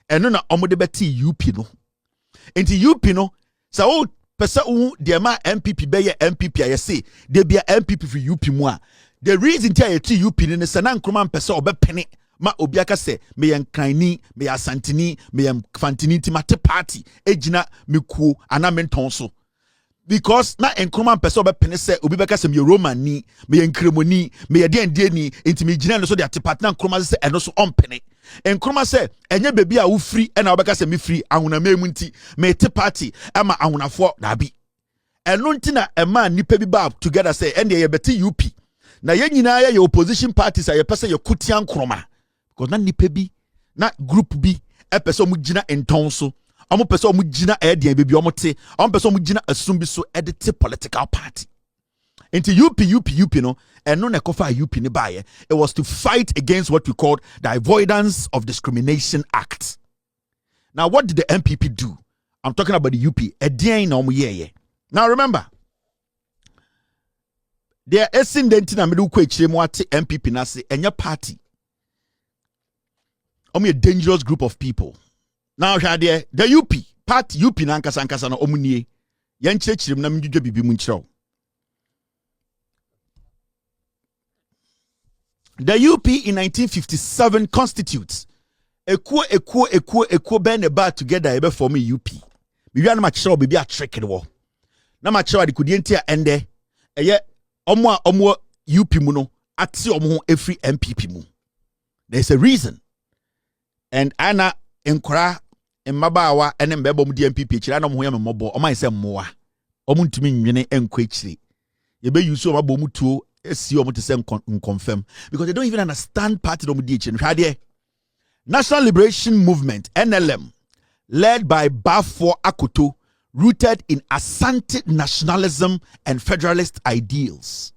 Eno na omu de beti UP no. Enti UP no sa o pesa u de ma NPP beye NPP a say de bia NPP for UP mu a. The reason tia ye UP ne se na Nkrumah pesa obepene ma obi aka se me yankrani me asantini me yamfantini ti mate party ejina mekuo ana menton so. Because na Nkrumah person be pene se obi beka se me Roman ni me nkremoni me ye de ni intimi gina no so de atepat na Nkrumah se eno so ompene. Nkrumah se enye bebi a wo free na obeka se me free ahuna memu nti me te party ama ahunafo na bi. Eno nti na ema nipa bi ba together say ende ye beti UP. Na ye nyina ye opposition parties a ye pese ye kutia Nkrumah. Because na nipa bi na group bi e pese mu gina enton so. Omo pese omo gina edian bebi omo te omo pese omo gina asum bi so edite political party. Into UP no eno na kofa UP ni baye. It was to fight against what we called the Avoidance of Discrimination Act. Now what did the NPP do? I'm talking about the UP. Edian na omo ye. Now remember, there is denti na medu kwa chire mo ate NPP na se enya party. Omo a dangerous group of people. Now the UP party UP na nkasa na omunie yan chirechirem na mdwedwe bibi mu nkyerɛw. The UP in 1957 constitutes ekuo bend the bar together ebe form UP. Bibi na ma kyerɛ obi a trick wo. Na ma kyerɛ adekudie ntia ende eye omo UP mu no ate omo ho every NPP mu. There's a reason. And ana enkora mmabaawa ene mbebo mu di NPP kyerɛ na mo ho yɛ mmɔbɔ ɔman sɛ mmoa. Ɔmo ntumi nwene enkɔ akyire. Yebe use o mabɔ mu tuo esi omo te sɛ confirm because they don't even understand party omo di akyire. Hwade National Liberation Movement NLM led by Bafo Akoto, rooted in Asante nationalism and federalist ideals.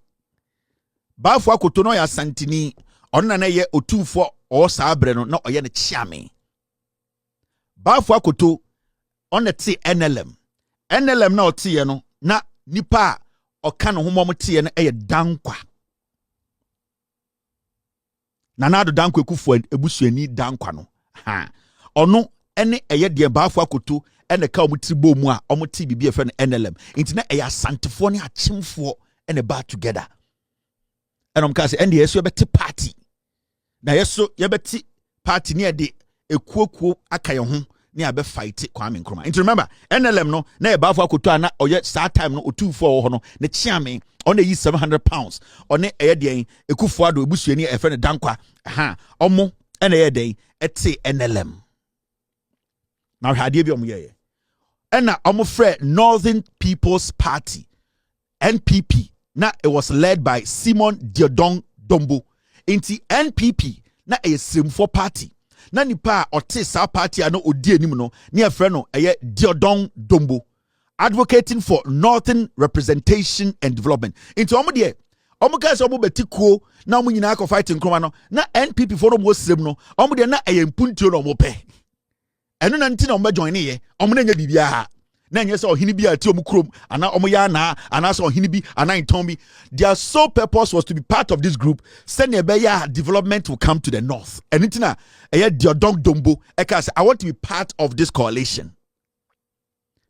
Bafo Akoto no ya Santini onna na ye otufo o sabre no na oye ne chiame. Bafo Akoto onna te NLM na ote no na nipa oka no homo te no eye dankwa. Nanado dankwa ekufu ebusuani dankwa no. Ono ene eye de Bafo Akoto ene ka omutiri mu a omuti bibi efe no NLM. Inti na eye asantefo ne achimfo ene ba together. And I'm kasi and yes you beti party. Na yeso you beti party near the ekuo aka ye ho na be fight Kwame Nkrumah. And remember NLM no na Bafo Akoto na oye start time no otu4 ho no ne chiame on the 700 pounds on the air den ekufuado ebusuani efe ne dankwa omo ene ye den ete NLM. Now hade bi omo ye ena omo frɛ Northern People's Party NPP. Na it was led by Simon Diodong Dombo. Inti NPP na a simfo party. Na nipa ote sa party ano odi anim no ne afre no eye Diodong Dombo, advocating for northern representation and development. Inti omo de omo ka se omo betikuo na omo nyina akọ fighting Nkrumah no na NPP for omo srem no omo de na eye mpuntuo no omo pe. Eno na nti na omo join ye omo na nya bibia ha. Na nyɛ sɛ ɔhene bi a ti omu krom ana ɔmo ya na ana sɛ ɔhene bi ana ntɔn bi. Their sole purpose was to be part of this group. Send a development will come to the north. And it's na Diodong Dombo eka say I want to be part of this coalition.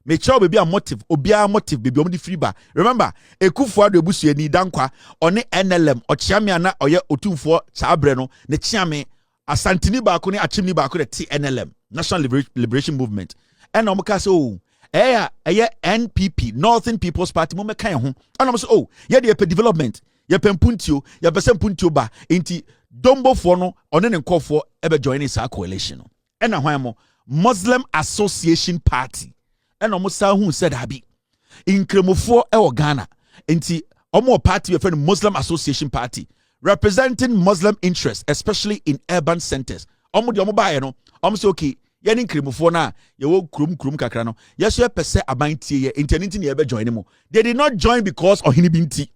Make sure be a motive obia motive be omo di free ba. Remember Ekufuado ebusuani dankwa ɔne NLM ɔkyiame ana ɔyɛ otumfo sabre no ne kyiame asantini ba ko ne achimni ba ko de NLM National Liberation Movement. And ɔmo ka say NPP Northern People's Party mo meka ho ana mo so ye de development ye pempuntio ye pese mpuntio ba enti Dombo for no one ne nkofo ebe join this coalition no ena hwan mo Muslim Association Party ena mo sa hu said abi inkremofo e Ghana enti omo party we friend Muslim Association Party representing Muslim interests especially in urban centers omo de omo ba no omo say okay yani nkrimufo na yewo krum kakra no yeso pese abantie ye internet ne ebe join mo. They did not join because ohini binti.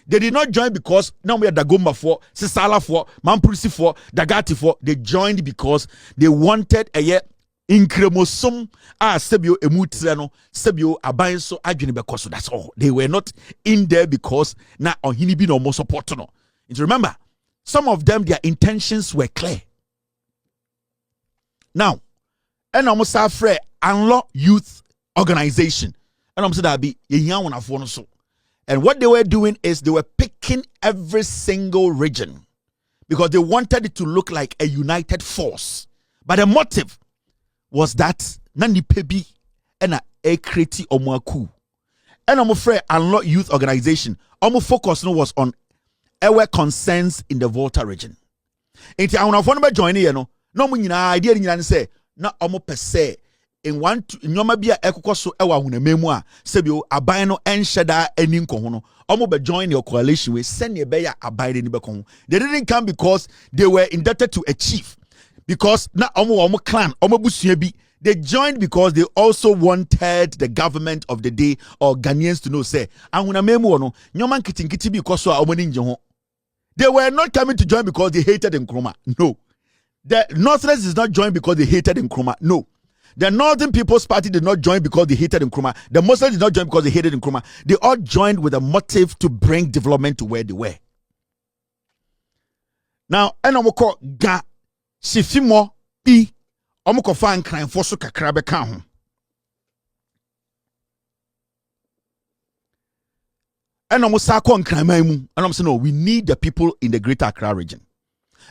They did not join because now we are Dagomba for Sisala for Mamprusi for Dagati for. They joined because they wanted a year inkremosum sebio emutre no sebio aban so adwene bekoso. That's all. They were not in there because na ohini bi no mo support no. And remember, some of them their intentions were clear. Now and almost afraid Unlock Youth Organization. And I'm saying that be young one so. And what they were doing is they were picking every single region because they wanted it to look like a united force. But the motive was that nani pebi and a kreti omwaku. And I'm afraid Unlock Youth Organization. Our focus no was on our concerns in the Volta region. Inti I want to join here no munyina idea ni say na omo pese in one nyoma bia ekokoso ewa hunamemu a sebio aban no enhyeda ani nko no omo be join your coalition we send ye be ya aban ni be ko. They didn't come because they were indebted to a chief, because na omo clan omo busua bi. They joined because they also wanted the government of the day or Ghanaians to know say ahunamemu no nyoma nkitinkiti bi koso a omo ni nje ho. They were not coming to join because they hated Nkrumah. No. The Northerners did not join because they hated Nkrumah. No. The Northern People's Party did not join because they hated Nkrumah. The Muslims did not join because they hated Nkrumah. They all joined with a motive to bring development to where they were. Now, enomoko ga sifimo bi omoko fa nkran foso kakra be ka ho. Enomo sa ko nkran man mu. Enom say no, we need the people in the Greater Accra region.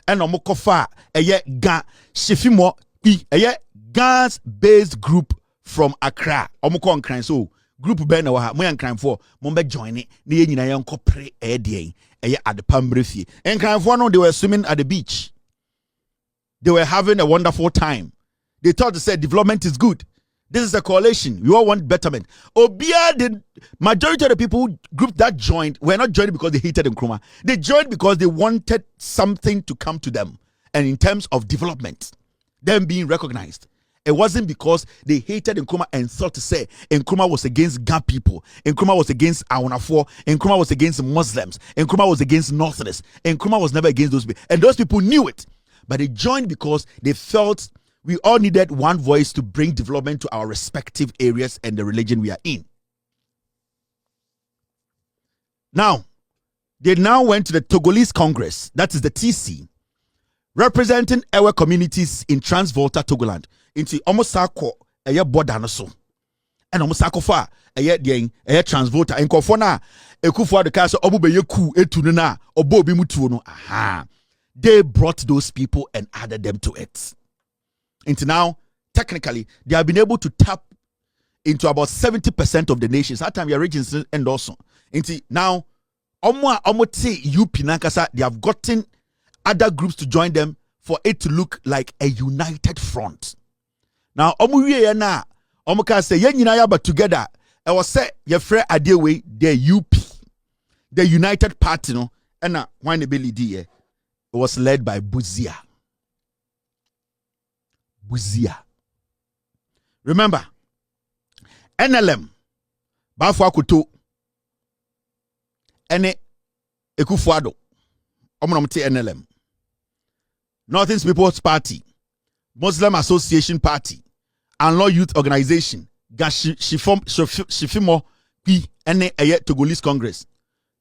and omokofa eye ga shifimo eye gas based group from Accra omoko nkran so group be na wa ha mo yankran for mo be join ne ye nyina yankopre eye at the Pambrefie. And they were swimming at the beach. They were having a wonderful time. They thought they said development is good. This is a coalition. We all want betterment. Obia, the majority of the people group that joined were not joining because they hated Nkrumah. They joined because they wanted something to come to them. And in terms of development, them being recognized. It wasn't because they hated Nkrumah and thought to say Nkrumah was against Ga people. Nkrumah was against Awonafo. Nkrumah was against Muslims. Nkrumah was against Northerners. Nkrumah was never against those people. And those people knew it. But they joined because they felt we all needed one voice to bring development to our respective areas and the religion we are in. Now, they now went to the Togolese Congress, that is the TC, representing our communities in Transvolta, Togoland. Into almost sako eye border no so and almost sako fa eye Transvolta en kofona ekufo de ka so obubeye ku etu no na obo obi mutuo no aha. They brought those people and added them to it. Into now, technically, they have been able to tap into about 70% of the nations. That time, your regions and also. Into now, they have gotten other groups to join them for it to look like a united front. Now, can say, but together, I was say, your friend Adewe, the UP, the United Party, no, and when the Billy D, it was led by Buzia. Remember, NLM, Bafwa Kutu, Ene Ekufuado, Omonomte NLM, Northern People's Party, Muslim Association Party, and Law Youth Organization, Shifimo, P, Ene Togolese Congress.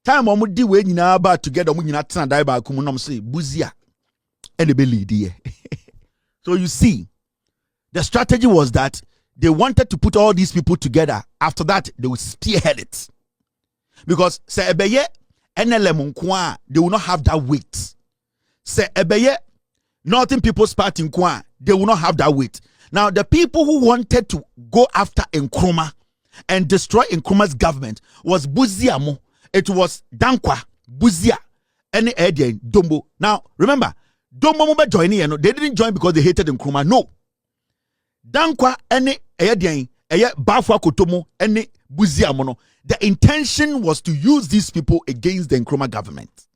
Time omudi we nyina ba together omu nyina tena dai ba kumu nom say Buzia and the belly. So you see, the strategy was that they wanted to put all these people together. After that, they would spearhead it. Because say ebeye NLM nkwa, they will not have that weight. Say ebeye Northern People's Party nkwa, they will not have that weight. Now, the people who wanted to go after Nkrumah and destroy Nkrumah's government was Buzia mo. It was Dankwa, Buzia, and Edian, Dombo. Now, remember, Dombo mo be joining, they didn't join because they hated Nkrumah. No. Dankwa, and Edian, Bafwa Kotomo, and Buzia mono. The intention was to use these people against the Nkrumah government.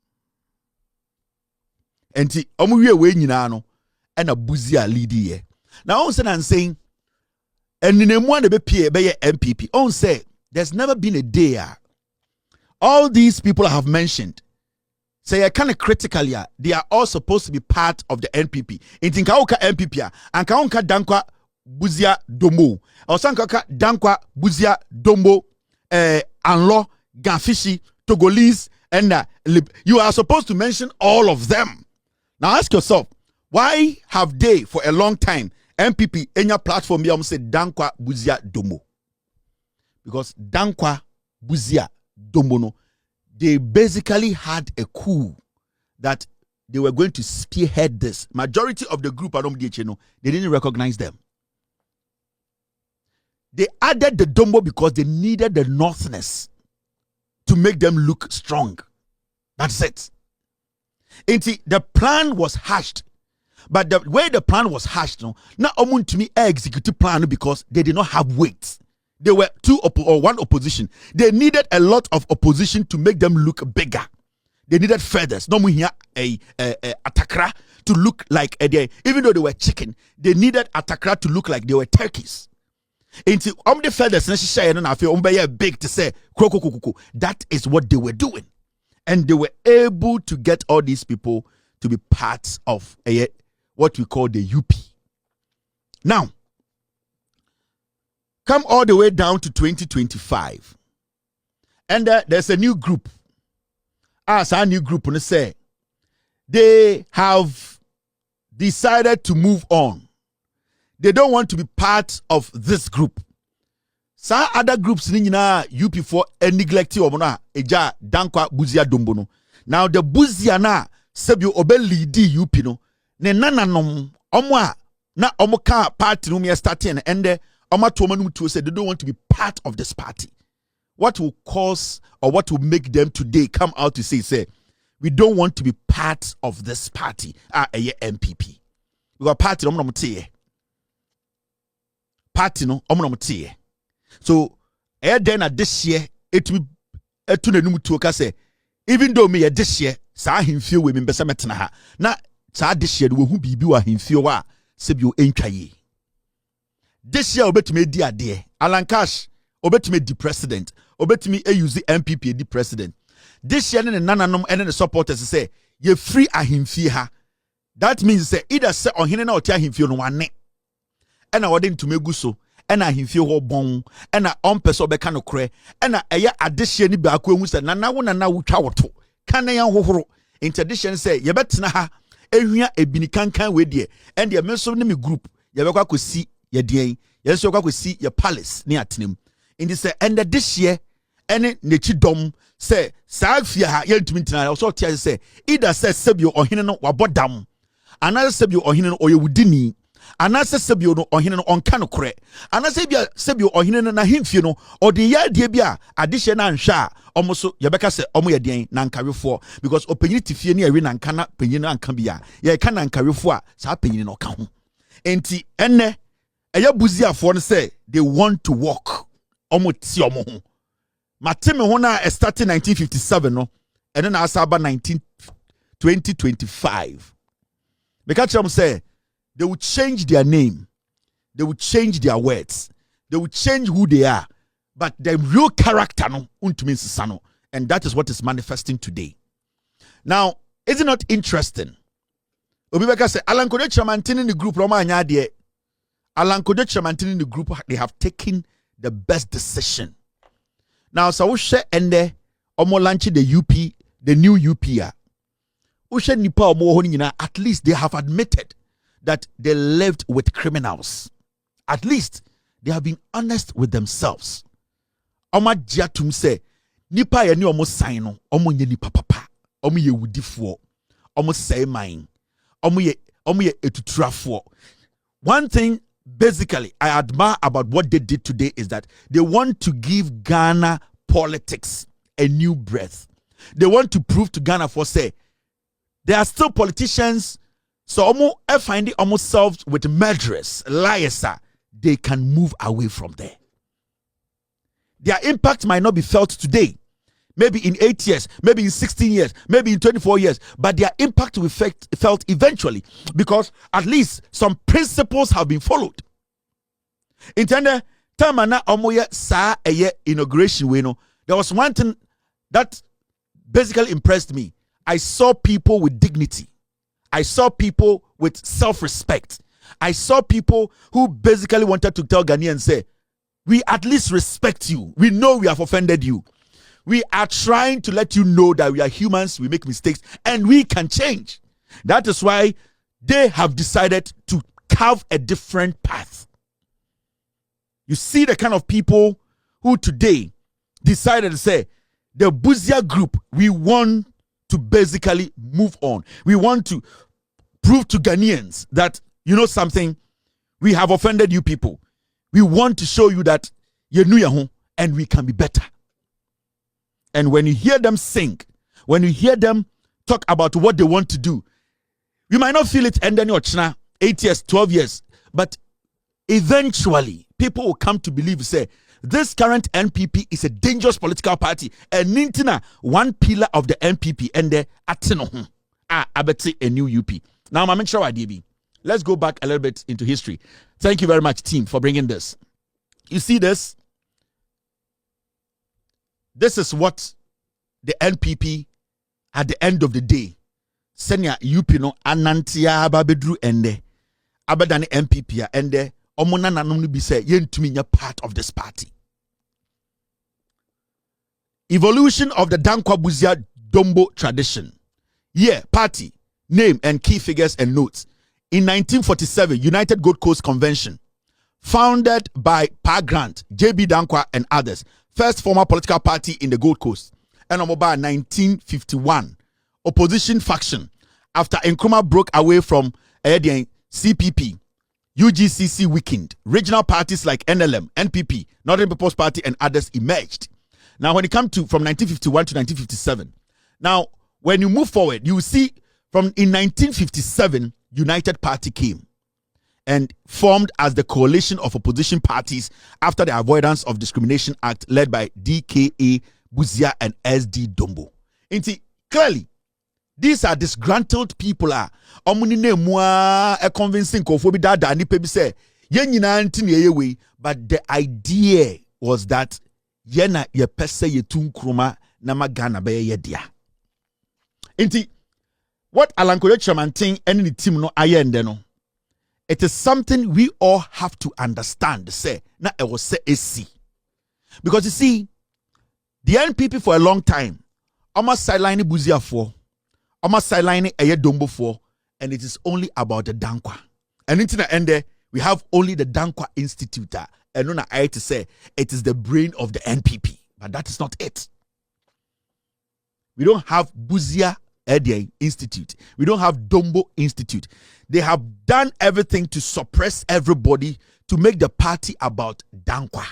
And the Omuye we nyina and a Buzia lead here. Now, I'm saying, and in a one be NPP, on say there's never been a day. All these people I have mentioned, say kind of critically, they are all supposed to be part of the NPP. In Tinkauka NPP, and Kaunka Dankwa Buzia Dombo, or Sankaka Dankwa Buzia Dombo, Anlo, Ganfishi, Togolese, and you are supposed to mention all of them. Now ask yourself, why have they for a long time NPP in your platform you say Dankwa Buzia Dombo? Because Dankwa Buzia Dombo no, they basically had a coup that they were going to spearhead this. Majority of the group they didn't recognize them. They added the Dombo because they needed the Northerners to make them look strong. That's it. The plan was hashed. But the way the plan was hashed, not only to me executive plan because they did not have weight. They were one opposition. They needed a lot of opposition to make them look bigger. They needed feathers. No more here a Atakra to look like even though they were chicken, they needed Atakra to look like they were turkeys. Into the feathers necessary and I feel big to say kroko. That is what they were doing. And they were able to get all these people to be parts of what we call the UP. Now, come all the way down to 2025. And there's a new group. As our new group, and say they have decided to move on. They don't want to be part of this group. Some other groups UP4 neglected Eja Dankwa Buzia Dombono. Now the Buzia na sebio obe lead UP no ne nananom omo a na omo ka party no me starting and the omo to omo to say they don't want to be part of this party. What will cause or what will make them today come out to say we don't want to be part of this party NPP. Because party no mo party no omo no. So then at this year it will etu na num to ka say even though me this year sa ahemfie we me besa metena ha na sa this year we hu bibi wa ahemfie wa sebio entwaye this year obetumi di ade Alan Cash obetumi di president obetumi use NPP di president this year ne nananom ene the supporters say ye free ahemfie ha that means say either say ohene na oti ahemfie no wane ena wode ntumegu so ena ahemfie ho bon ena ompeso beka no kre ena eye adehye ni baako ehu se nana wo nana wo twa woto kan yan hohoro interdiction say ye betena ha ehua ebini kankan we de and ye menso ne me group ye bekwa kosi ye den ye so kwa kosi ye palace ne atenem in this end this year ene nechi dom say saa fia ha ye ntumi ntina so tia say either say sebio ohene no wabodam another sebio ohene no oyewudini anase sebio no ohene no onka no kore anase bia sebio ohene no na hemfie no ode ya de bia adehye na nhwa omo so ye beka se omo ye den na nkawefo because opanyini tifie ne awe na nka na panyini anka bia ye ka na nkawefo a sa panyini no ka ho enti enne eya buziafo no say they want to walk omo ti omo ho mateme ho na start 1957 no ene na asa ba 2025 make them say they will change their name. They will change their words. They will change who they are. But their real character, no, and that is what is manifesting today. Now, is it not interesting? Obibeka say, Alan Kojo Chamantini in the group, Alan Kojo Chamantini in the group, they have taken the best decision. Now, so we share and the omo launch the UP, the new UP. At least they have admitted that they lived with criminals. At least they have been honest with themselves. Oma Jatum say, nipa ye ni omo sign no, omo nye nipa papa, omo ye wudifo, omo say mine, omo ye etutrafo. One thing basically I admire about what they did today is that they want to give Ghana politics a new breath. They want to prove to Ghana for say there are still politicians. So finding almost solved with murderers, liars, they can move away from there. Their impact might not be felt today, maybe in 8 years, maybe in 16 years, maybe in 24 years, but their impact will be felt eventually because at least some principles have been followed. In Tamana Omoya Sa Eye inauguration, there was one thing that basically impressed me. I saw people with dignity. I saw people with self-respect. I saw people who basically wanted to tell Ghanaians, say, we at least respect you. We know we have offended you. We are trying to let you know that we are humans, we make mistakes, and we can change. That is why they have decided to carve a different path. You see the kind of people who today decided to say, the Buzia group, we want to basically move on. We want to prove to Ghanaians that, you know something, we have offended you people. We want to show you that you know your home and we can be better. And when you hear them sing, when you hear them talk about what they want to do, you might not feel it and then 8 years, 12 years, but eventually people will come to believe, say, this current NPP is a dangerous political party. And Nintina, one pillar of the NPP, and the Ateno, abeti a new UP. Now, I'm sure I did. Let's go back a little bit into history. Thank you very much, team, for bringing this. You see this? This is what the NPP at the end of the day, Senya UP no anantia babedru ende, abadani NPP ende. Omona nanom be say yentumi nya part of this party. Evolution of the Dankwa Buzia Dombo tradition. Year, party, name and key figures and notes. In 1947, United Gold Coast Convention, founded by Pa Grant, J.B. Dankwa and others, first formal political party in the Gold Coast. And about 1951, opposition faction after Nkrumah broke away from CPP, UGCC weakened. Regional parties like NLM, NPP, Northern People's Party, and others emerged. Now, when it comes to from 1951 to 1957, now when you move forward, you see in 1957, United Party came and formed as the coalition of opposition parties after the Avoidance of Discrimination Act led by DKA Buzia and SD Dombo. Clearly, these are disgruntled people are a convincing kofobi dada ni pebi say but the idea was that yena ye pese ye tunkruma na magana be ye dia. What Alan Koyo Chamantin and the team no ayende no, it is something we all have to understand. Say na e was say AC, because you see, the NPP for a long time almost sideline Buzia for, almost sideline Eye Dombo for, and it is only about the Dankwa. And into the end there, we have only the Dankwa Institute, and on I to say it is the brain of the NPP, but that is not it. We don't have Buzia Institute. We don't have Dombo Institute. They have done everything to suppress everybody to make the party about Dankwa.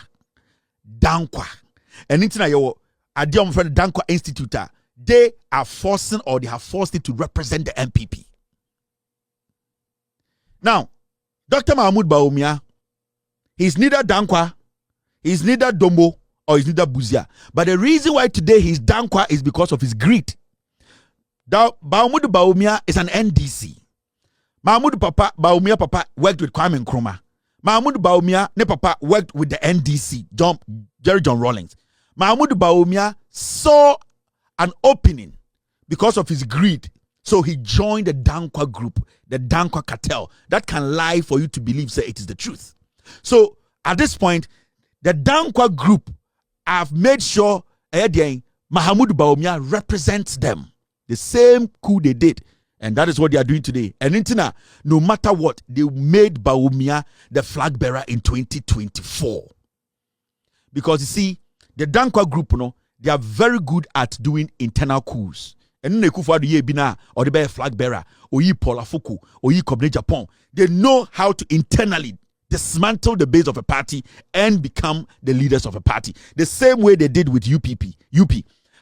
And into your Adiom for the Dankwa Institute, they are forcing or they have forced it to represent the NPP. Now, Dr. Mahmoud Bawumia, he's neither Dankwa, he's neither Dombo, or he's neither Buzia. But the reason why today he's Dankwa is because of his greed. Mahmoud Bawumia is an NDC. Mahmoud Bawumia Papa worked with Kwame Nkrumah. Mahmoud Bawumia ne Papa worked with the NDC, Jerry John Rawlings. Mahmoud Bawumia saw an opening because of his greed. So he joined the Dankwa group, the Dankwa cartel. That can lie for you to believe, say it is the truth. So at this point, the Dankwa group have made sure Mahmoud Bawumia represents them. The same coup they did. And that is what they are doing today. And Intina, no matter what, they made Bawumia the flag bearer in 2024. Because you see, the Dankwa group, they are very good at doing internal coups. And they kufa do ye bina or the bear flag bearer or ye Paul Afuku or ye Kobne Japan. They know how to internally dismantle the base of a party and become the leaders of a party. The same way they did with UP.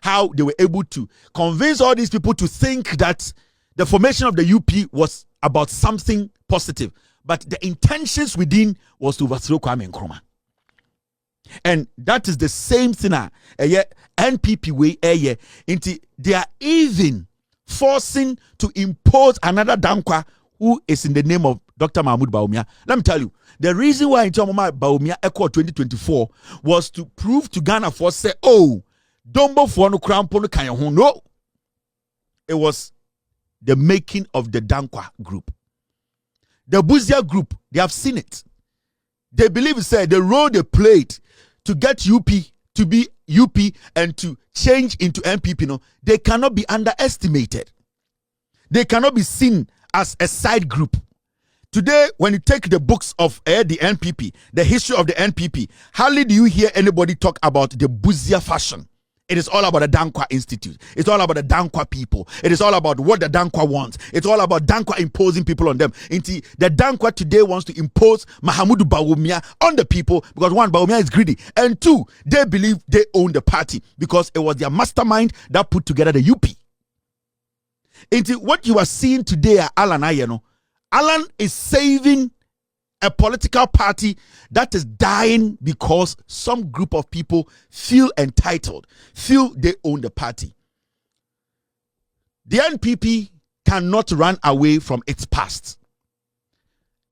How they were able to convince all these people to think that the formation of the UP was about something positive, but the intentions within was to overthrow Kwame Nkrumah. And that is the same thing. NPP way they are even forcing to impose another Dankwa who is in the name of Dr. Mahmoud Bawumia. Let me tell you, the reason why Bawumia Echo 2024 was to prove to Ghana for say, oh, Dombo for no crampo no. No, it was the making of the Dankwa group. The Buzia group, they have seen it. They believe the role they played to get UP to be UP and to change into NPP, they cannot be underestimated. They cannot be seen as a side group. Today, when you take the books of the NPP, the history of the NPP, hardly do you hear anybody talk about the Buzia fashion. It is all about the Dankwa Institute. It's all about the Dankwa people. It is all about what the Dankwa wants. It's all about Dankwa imposing people on them. The Dankwa today wants to impose Mahmoud Bawumia on the people because one, Bawumia is greedy. And two, they believe they own the party because it was their mastermind that put together the UP. What you are seeing today, Alan Alan is saving a political party that is dying because some group of people feel entitled, feel they own the party. The NPP cannot run away from its past.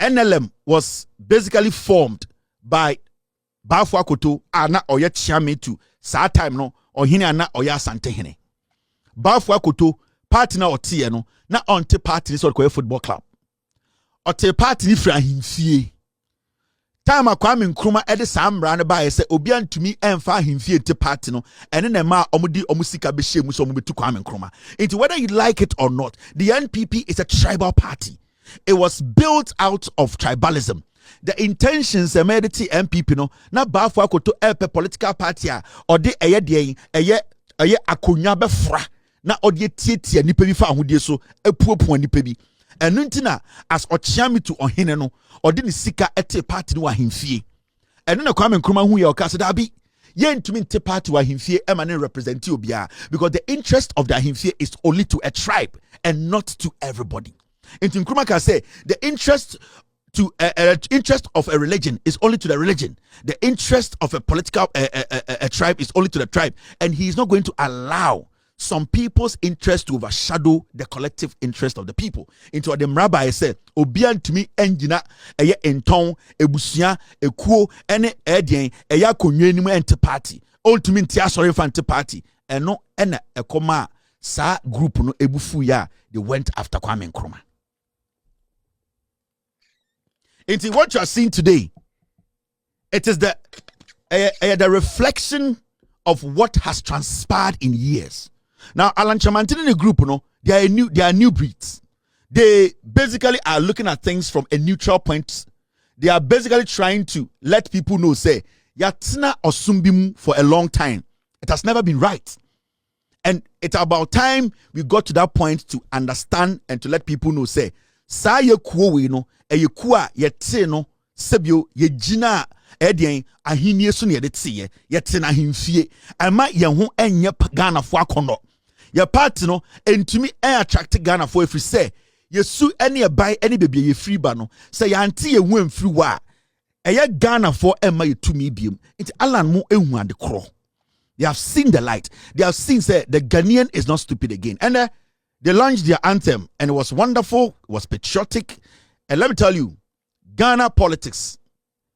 NLM was basically formed by Bafwa Koto ana oye chiame to sa time no ohine ana oye asante hene. Bafwa Koto party na otie no na onte party so ko football club. Ote party ni fra himfie. Time Kwame Nkrumah ede samra ne ba se obi antumi emfa himfie te party no ene na ma omudi omusika be hye mu so omubetu Kwame Nkrumah. Into whether you like it or not, the NPP is a tribal party. It was built out of tribalism. The intentions made the NPP no na ba for akoto political party or de eye akonya be fra na ɔde tietia nipa bi fa ahodie so epuopua nipa bi ɛno ntina as ɔkyea to ɔhene no ɔde ne sika ɛte party no ahemfie ɛno na Kwame Nkrumah hu yɛ ɔka sɛ dabi yɛntumi nte party wa ahemfie ɛma ne represent obiara because the interest of the ahemfie is only to a tribe and not to everybody. Nti Nkrumah can say the interest to interest of a religion is only to the religion. The interest of a political a tribe is only to the tribe, and he is not going to allow some people's interest to overshadow the collective interest of the people. Into the rabbi said, "Obian to me engina eye enton ebusia ekuo ene edien eya konwe nimu ente party. All to me ntia sorry for ente party. Eno ene ekoma sa group no ebufu ya they went after Kwame Nkrumah." Into what you are seeing today, it is the reflection of what has transpired in years. Now, Alan Chamantin in the group, they are new breeds. They basically are looking at things from a neutral point. They are basically trying to let people know, say, Yatina Osumbimu for a long time. It has never been right. And it's about time we got to that point to understand and to let people know, say, Sa ye kuo we no, ye kuwa ye te no, sebio ye jina edien ahinie so ne ye te ye te na himfie. Ama ye ho enye Ghana fo akono. Your party no entumi attract Ghana for if you say you su any buy any baby ye free ba no say ya anti ye hu amfiri wa eye Ghana for emma ye tumi biem it Alan mo ehu ade kro. They have seen the light. They have seen say the Ghanaian is not stupid again, and they launched their anthem and it was wonderful, it was patriotic. And let me tell you, Ghana politics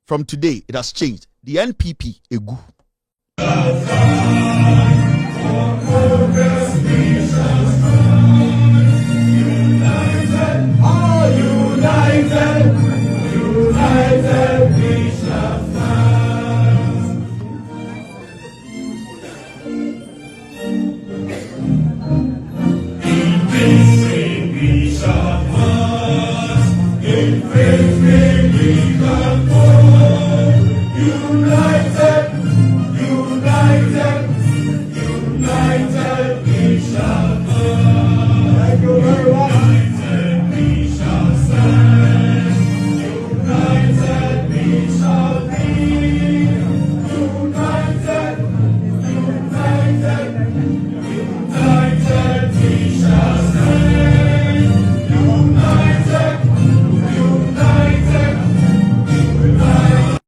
from today, it has changed. The NPP egu. United we shall stand. In victory we shall pass. In victory we shall fall. United, united, united we shall pass. Thank you very much. United we shall stand. United we shall be. United, united, united we shall stand. United, united, united.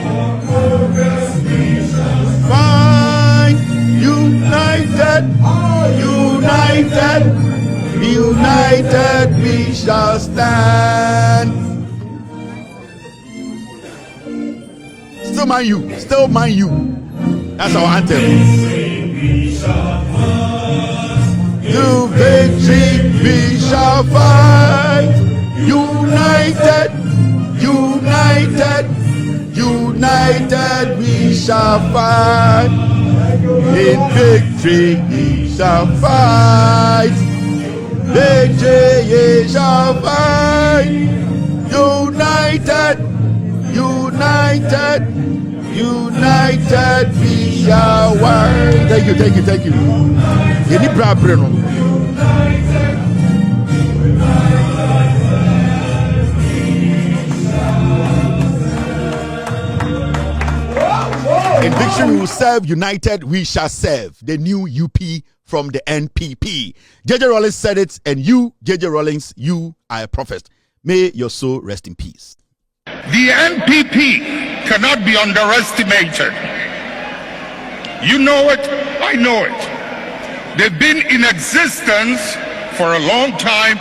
For progress we shall Fine, united, united, united we shall stand. Still mind you, still mind you. That's our anthem. we shall pass. To victory we shall fight. United, united, united we shall fight. In victory we shall fight. Victory we shall fight. United, united, united we shall fight. Thank you, thank you, thank you. Any problem? In victory we will serve, united we shall serve. The new UP from the NPP. JJ Rawlings said it, and you, JJ Rawlings, you are a prophet. May your soul rest in peace. The NPP cannot be underestimated. You know it, I know it. They've been in existence for a long time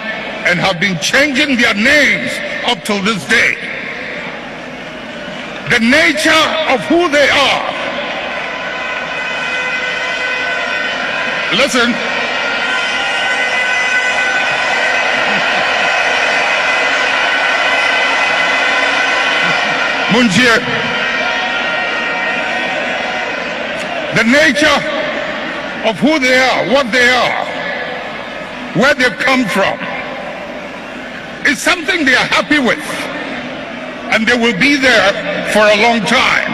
and have been changing their names up till this day. The nature of who they are. Listen. Munjir. The nature of who they are, what they are, where they've come from, is something they are happy with. And they will be there for a long time.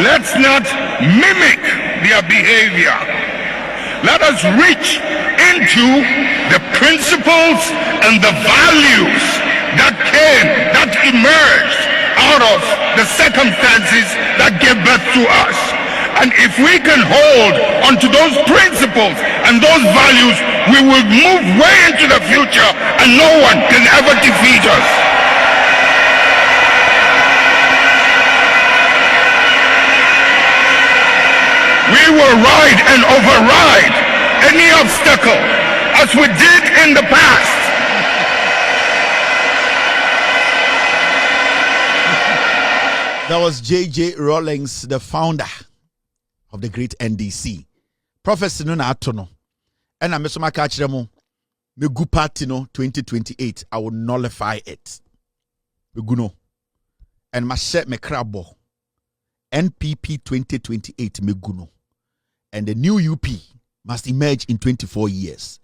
Let's not mimic their behavior. Let us reach into the principles and the values that emerged out of the circumstances that gave birth to us. And if we can hold onto those principles and those values, we will move way into the future and no one can ever defeat us. We will ride and override any obstacle as we did in the past. That was J.J. Rawlings, the founder of the great NDC. Prophecy no na atono. And I'm Mr. Makachiremo. Me gu party no 2028. I will nullify it. Me gu no. And my set me crabo. NPP 2028 me gu no. And the new UP must emerge in 24 years.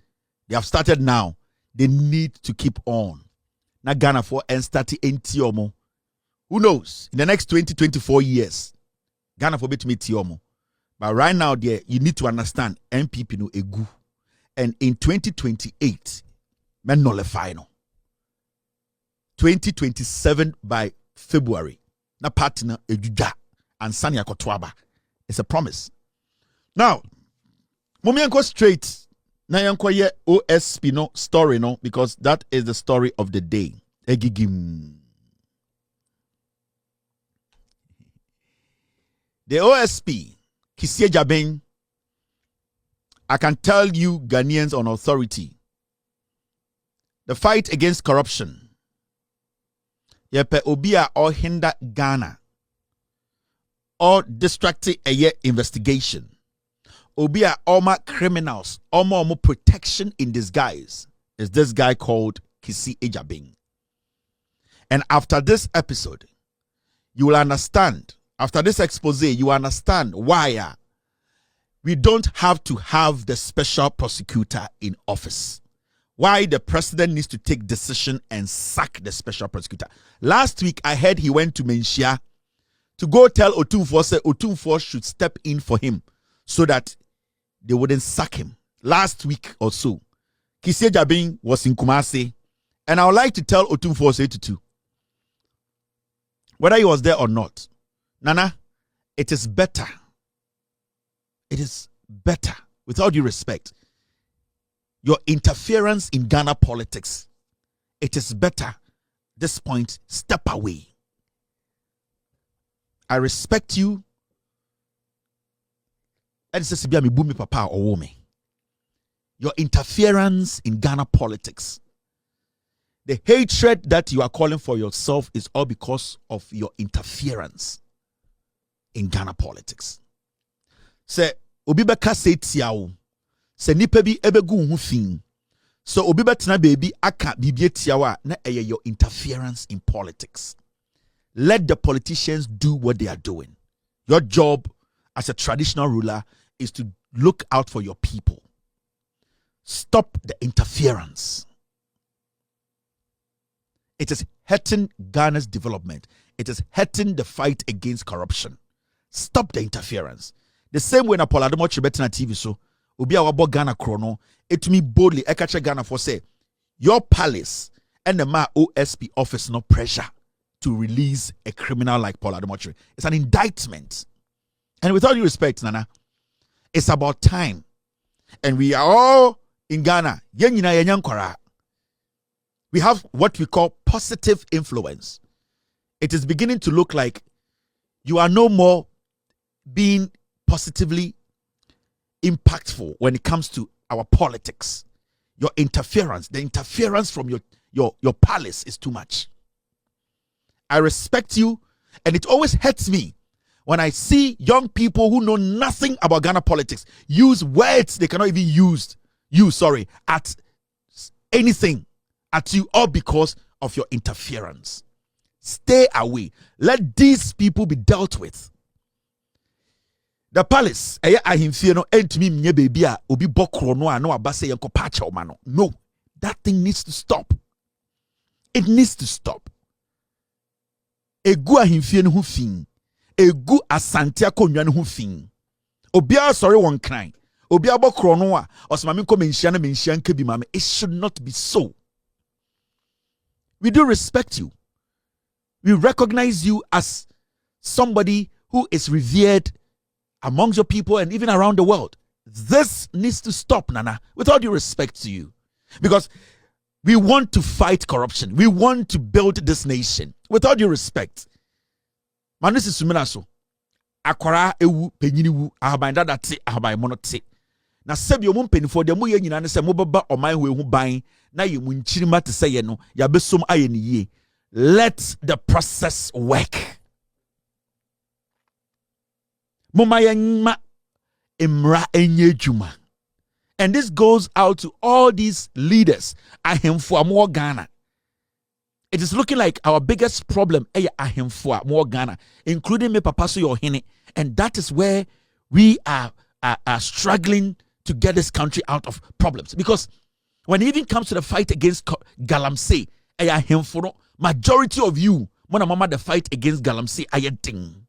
They have started now. They need to keep on. Na Ghana for and start Entiomo. Who knows? In the next 24 years, Ghana for bit me Tiomo. But right now, there you need to understand NPP no egu. And in 2028, men nullify no. 2027 by February. Na partner ejuja and Sanya Kotwaba. It's a promise. Now, Mumianko straight. Na yanko ye OSP no story no, because that is the story of the day. Egigim. The OSP, Kisie Jabeng, I can tell you Ghanaians on authority, the fight against corruption, yepe obia or hinder Ghana, or distracting a investigation, obia oma criminals, oma protection in disguise, is this guy called Kisie Jabeng. And after this episode, you will understand. After this expose, you understand why we don't have to have the special prosecutor in office. Why the president needs to take decision and sack the special prosecutor. Last week, I heard he went to Menchia to go tell Otumfuo, say Otumfuo should step in for him so that they wouldn't sack him. Last week or so, Kisie Jabeng was in Kumasi, and I would like to tell Otumfuo 82, whether he was there or not, Nana, it is better. It is better, with all due respect, your interference in Ghana politics. It is better, at this point, step away. I respect you. And it says, "Bumi papa or woman." Your interference in Ghana politics. The hatred that you are calling for yourself is all because of your interference in Ghana politics. Say obi beka say tiawo. Say nipa bi ebegu hu fin. So obi betena baby aka bibie tiawa na eye your interference in politics. Let the politicians do what they are doing. Your job as a traditional ruler is to look out for your people. Stop the interference. It is hurting Ghana's development. It is hurting the fight against corruption. Stop the interference. The same way na Paul Adomo Chibet TV so obi a wabo Ghana chrono it me boldly ekache Ghana for say your palace and the OSP office no pressure to release a criminal like Paul Adomo Chibet. It's an indictment. And with all due respect, Nana, it's about time. And we are all in Ghana. We have what we call positive influence. It is beginning to look like you are no more being positively impactful when it comes to our politics. Your interference, the interference from your palace is too much. I respect you, and it always hurts me when I see young people who know nothing about Ghana politics use words they cannot even use at anything at you, all because of your interference. Stay away. Let these people be dealt with. The palace, no, that thing needs to stop. It needs to stop. egu asante akonnwa no ho fin. Obia sorry one crying. Obia bokro no a osmame nko menhia na menhia nka bi mame. It should not be so. We do respect you. We recognize you as somebody who is revered amongst your people and even around the world. This needs to stop, Nana, with all due respect to you. Because we want to fight corruption. We want to build this nation. With all due respect. Manisi Suminaso. Akwara ewu penyini wu ahaban dada te ahaban mono te. Na sebi omo mpenifo de mo ye nyina ne se mo beba oman ho ehu ban na ye mu nchirima te se ye no ya besom aye ne yie. Let the process work. Moma yenma imra enye juma. And this goes out to all these leaders. Ahemfo amwo Ghana. It is looking like our biggest problem ahemfo amwo Ghana, including me papa so your hene. And that is where we are struggling to get this country out of problems. Because when it even comes to the fight against Galamsey, ahemfo, majority of you, mama the fight against Galamsey, thing.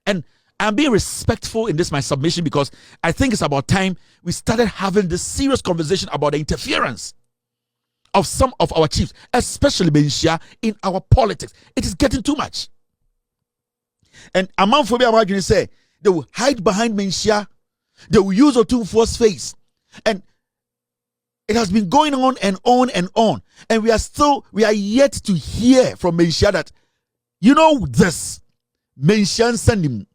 And I'm being respectful in this my submission because I think it's about time we started having this serious conversation about the interference of some of our chiefs, especially Benshia, in our politics. It is getting too much. And among phobia imagine say they will hide behind Benshia, they will use Otumfuo's face. And it has been going on and on and on. And we are yet to hear from Benshia that, you know this, Benshia send him.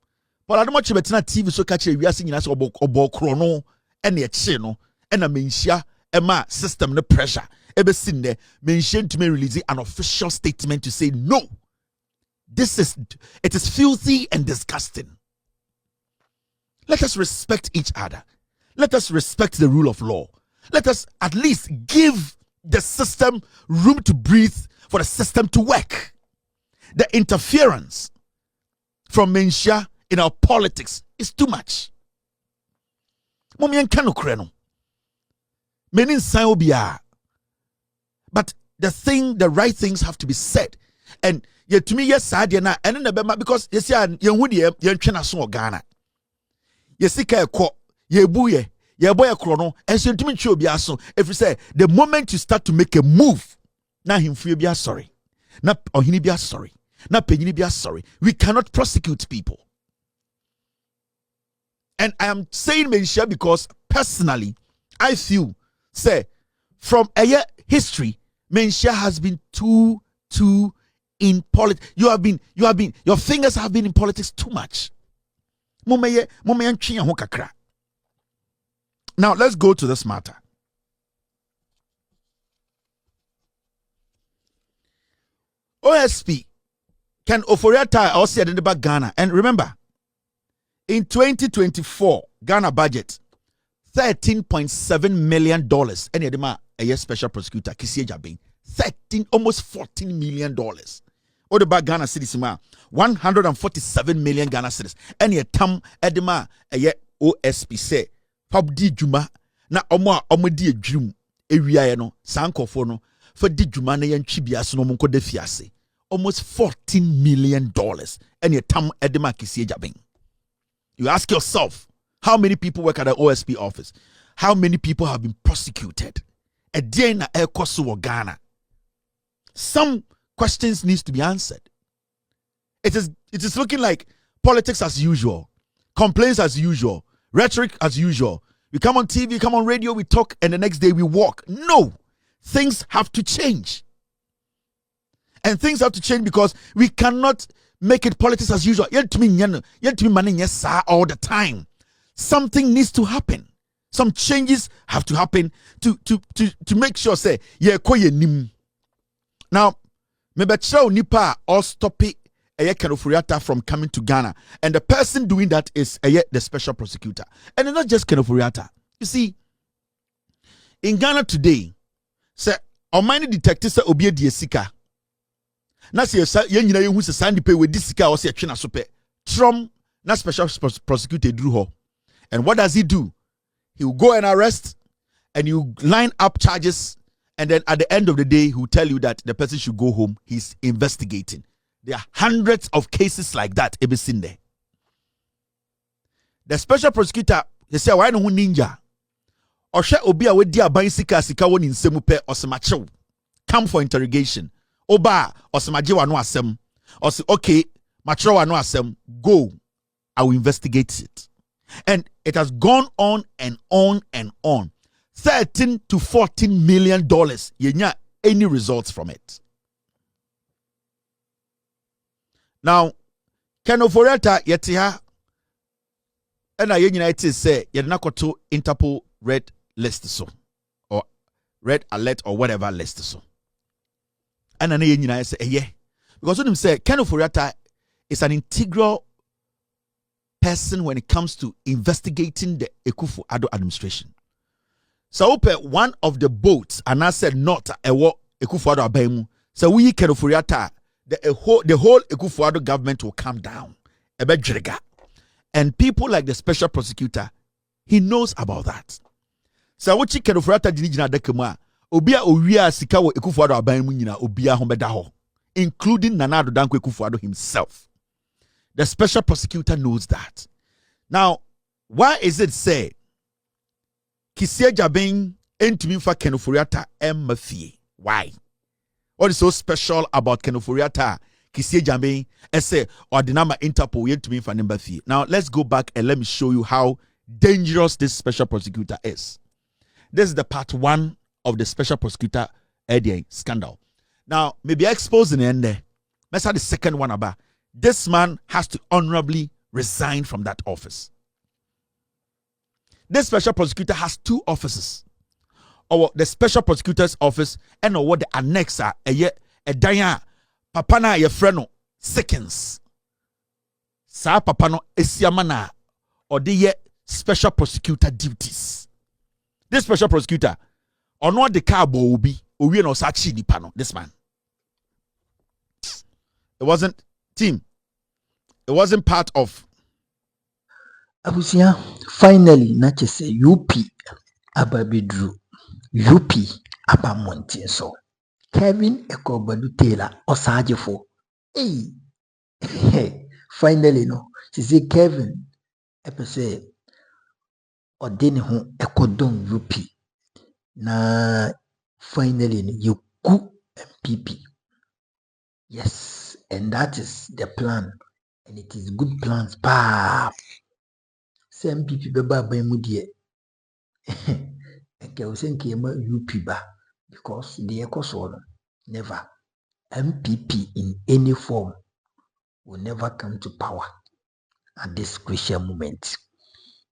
But I don't much better TV so catch we are seeing us obo chrono and the chino and a menshia ema system the pressure. Ever seen there mentioned to me releasing an official statement to say no. It is filthy and disgusting. Let us respect each other. Let us respect the rule of law. Let us at least give the system room to breathe for the system to work. The interference from menshia in our politics is too much. But the right things have to be said. And yet to me, yes, I did not. And then because you see, you're trying to Ghana. You see, ye boy a chrono, and so to me, if you say the moment you start to make a move, now him free be sorry. Now or he be sorry. Now penny be sorry. We cannot prosecute people. And I am saying Menshia because personally, I feel, say, from a year history, Menshia has been too in politics. Your fingers have been in politics too much. Now let's go to this matter. OSP can Oforiata also about Ghana. And remember, in 2024, Ghana budget, $13.7 million. And yedema a year special prosecutor, Kisie Jabin, almost $14 million. Or the back Ghana citizens, 147 million Ghana citizens. And ye tam edema a year OSP say, Pab di Juma, na omo di drum, area no, sanko for no, for di Juma na yan chibias no munko de fiase. Almost $14 million. And ye tam edema Kisie Jabin. You ask yourself, how many people work at the OSP office? How many people have been prosecuted? A day na Ekosu Ghana. Some questions needs to be answered. It is looking like politics as usual, complaints as usual, rhetoric as usual. We come on TV, come on radio, we talk, and the next day we walk. No, things have to change. And things have to change because we cannot make it politics as usual. All the time. Something needs to happen. Some changes have to happen to make sure say now maybe nipa or stop it Kenofuriata from coming to Ghana, and the person doing that is the special prosecutor, and not just Kenofuriata. You see, in Ghana today, say Omani detectives say obi di sika. Na say yen nyina yehu se sandi pay we di sika or say twena so pe. Trom na special prosecutor drew ho. And what does he do? He will go and arrest, and you line up charges, and then at the end of the day, he will tell you that the person should go home. He's investigating. There are hundreds of cases like that ever seen there. The special prosecutor, they say, why no ninja? Or share obi a we dia ban sika won in nsemu pe osemachew. Come for interrogation. Oba osemaje wa no asem. Or say, okay, machew wa no asem. Go. I will investigate it. And it has gone on and on and on. $13 to $14 million. Yenya any results from it. Now, Kenoforiata yetiha and I United say Yanakoto Interpol red list so or red alert or whatever list so. And I United say yeah. Because when him say Kenoforiata is an integral person when it comes to investigating the Akufo-Addo administration. So one of the boats and I said not a Akufo-Addo abemu. So we Kenoforiata the whole Akufo-Addo government will come down. And people like the special prosecutor, he knows about that. So what you can for Dinijina Dekema, Obia Uria Sikawa Akufo-Addo Abaymu Obia Hombedaho, including Nana Addo Dankwa Akufo-Addo himself. The special prosecutor knows that. Now, why is it say Kisie Jabin entumi fa Kenoforiata Mafie? Why? What is so special about Kenoforiata? Kisie Jabin say ordinama Interpol entumi fa Mafie. Now, let's go back and let me show you how dangerous this special prosecutor is. This is the part 1 of the special prosecutor scandal. Now, maybe exposing in there. Let's have the second one about. This man has to honorably resign from that office. This special prosecutor has 2 offices. Or the special prosecutor's office and or what the annex are a daya papa na ye freno seconds. Sa papa no esiamana or the special prosecutor duties. This special prosecutor or not the carbo will be we no sachi ni pano. This man. It wasn't team. It wasn't part of. Abusia, finally, not just say UP Ababidru, UP Abamontin so. Kevin Tailor Osajefo. Hey, finally, no. She say Kevin, say, or deni ho ekodon UP. Na finally, you go NPP. Yes, and that is the plan. And it is good plans. Bah, same people beba by mudie. Okay, we say kema UP ba because the ecoson never MPP in any form will never come to power at this crucial moment.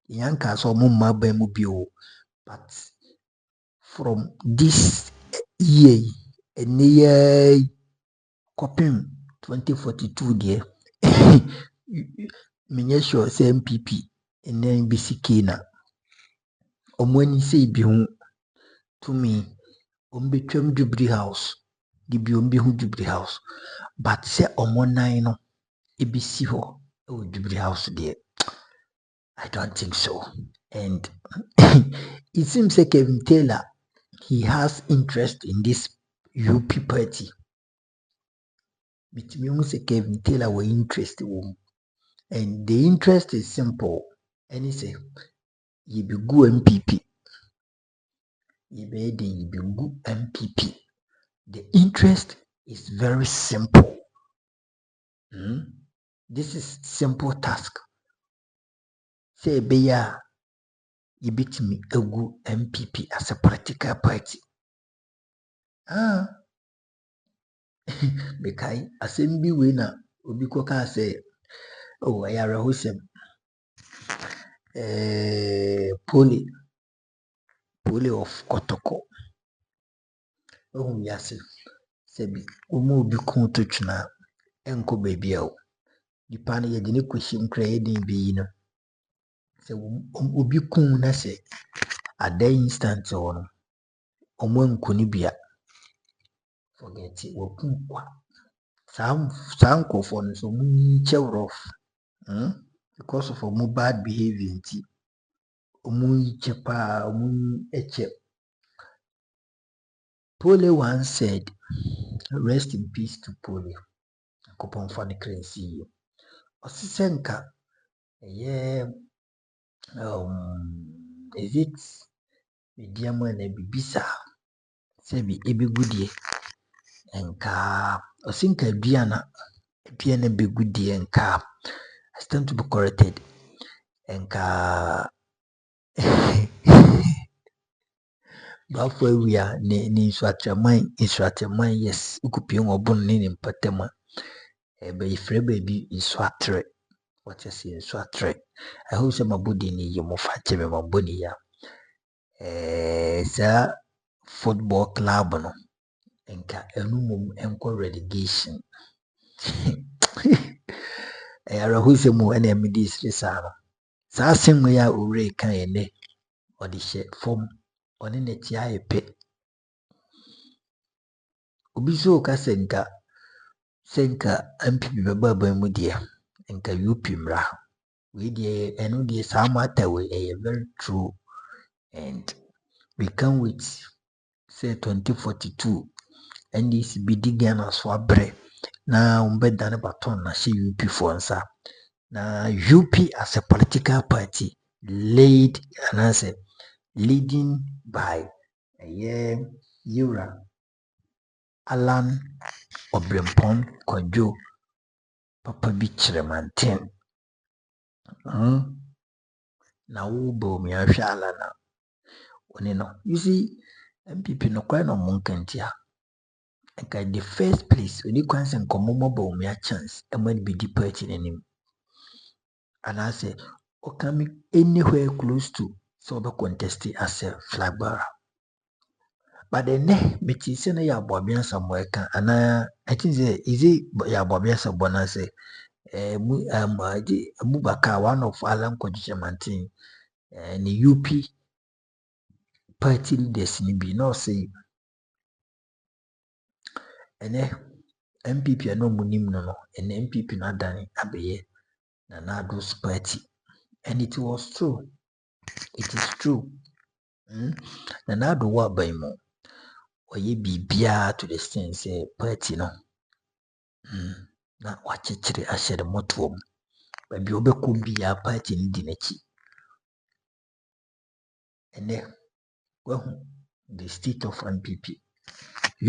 Yanka so mumma by mubio, but from this year and year copying 2042 there. Menye sure say MPP and then BCK na omwani say bi hu to me ombetwam Jubilee House di bi ombi hu Jubilee House but say omonan no ebisi ho e Jubilee House there. I don't think so. And it seems like Kevin Tailor, he has interest in this UP party. But me say Kevin Tailor were interested in. And the interest is simple. And he say, you be good MPP. You be good MPP. The interest is very simple. This is simple task. Say, Beya, you beat me a good MPP as a political party. Because assembly winner, Ubikoka say, oh, I are a husem. Poly of Kotoko. Oh, yes, Sebi, Umu be contouchna, Enko baby. The panny had any question creating being. So, Ubikun, I say, at the instant on Omon Kunibia. Forget it, some for so much rough. Because of a bad behavior. Chepa, eche. Pole once said, rest in peace to Pole. Nyankopɔn fa ne kra nsi yie. Ɔse sɛ nka ɛyɛ is it mediama na bibisa sɛ bi ɛbɛgu deɛ nka ɔse nka aduana bɛgu deɛ nka I stand to be corrected nka bafo awia ne nsuatraman yes ukupie wɔbon ne ne mpatama ɛbɛyifrɛ baabi nsuatre wɔte sɛ nsuatre I hope sɛ mabodi ne yɛ mo fa kyɛ me mabodi ya saa football club no nka ɛnu mom ɛnkɔ relegation ɛyara ho sɛ mu ɛna ɛmede isiri saa no saa asɛm yi a owurɛ ka yɛ ne ɔde hyɛ fam ɔne ne tia ayɛ pɛ obi so ka sɛ nka NPP bɛba ban mu deɛ nka UP mmra we deɛ ɛno deɛ saa matter we ɛyɛ very true and we can't wait say 2042 NDC bi di Ghana so abrɛ na umbɛdane baton na hyɛ UP for nsa na UP as a political party leading by Yura Alan Obrempon Kwadwo Papa bi Chiremanten na wo bo mi ahwɛ Alan na one no you see NPP no kwa no monkantia nka the first place oni kwanse nkomomo bo mi a chance e man be di party n'anim and I say okay anywhere close to so be contest as a flag bearer but then me say na ya boabia somewhere kan and I think say is it ya boabia sabona say Abubakar one of Alan Kwadwo Mantin and the UP party leaders ni bi no say ene MPP no munim no and MPP na dan abeye na Nado's party and it was true. It is true. Na Nado wa ban mu oye bibia to the extent say party no na wachechire ahye de moto mu ba bi obekọ bia party ni di n'achi ene wahu the state of NPP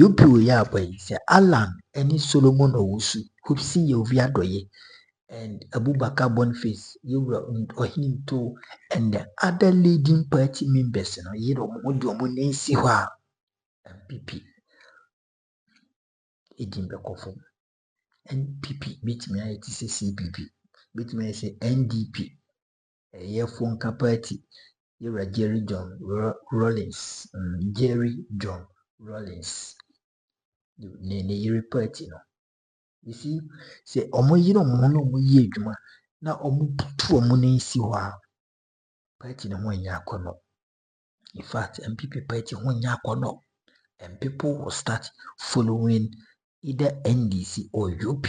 UP we ya boy say Alan any Solomon Owusu hopsi ye ovi adoye and Abubakar Boniface you or him too and the other leading party members no ye do mo di omo nsi ho a NPP edimbe kofo NPP bitimi ayi ti say CPP bitimi ayi say NDP Fonka party you Jerry John Rollins Jerry John Rollins ne yiri party no you see say omo yiro mo no mo yi adwuma na omo butu omo nsi ho a party no ho nya akono in fact NPP party ho nya akono and people will start following either NDC or UP.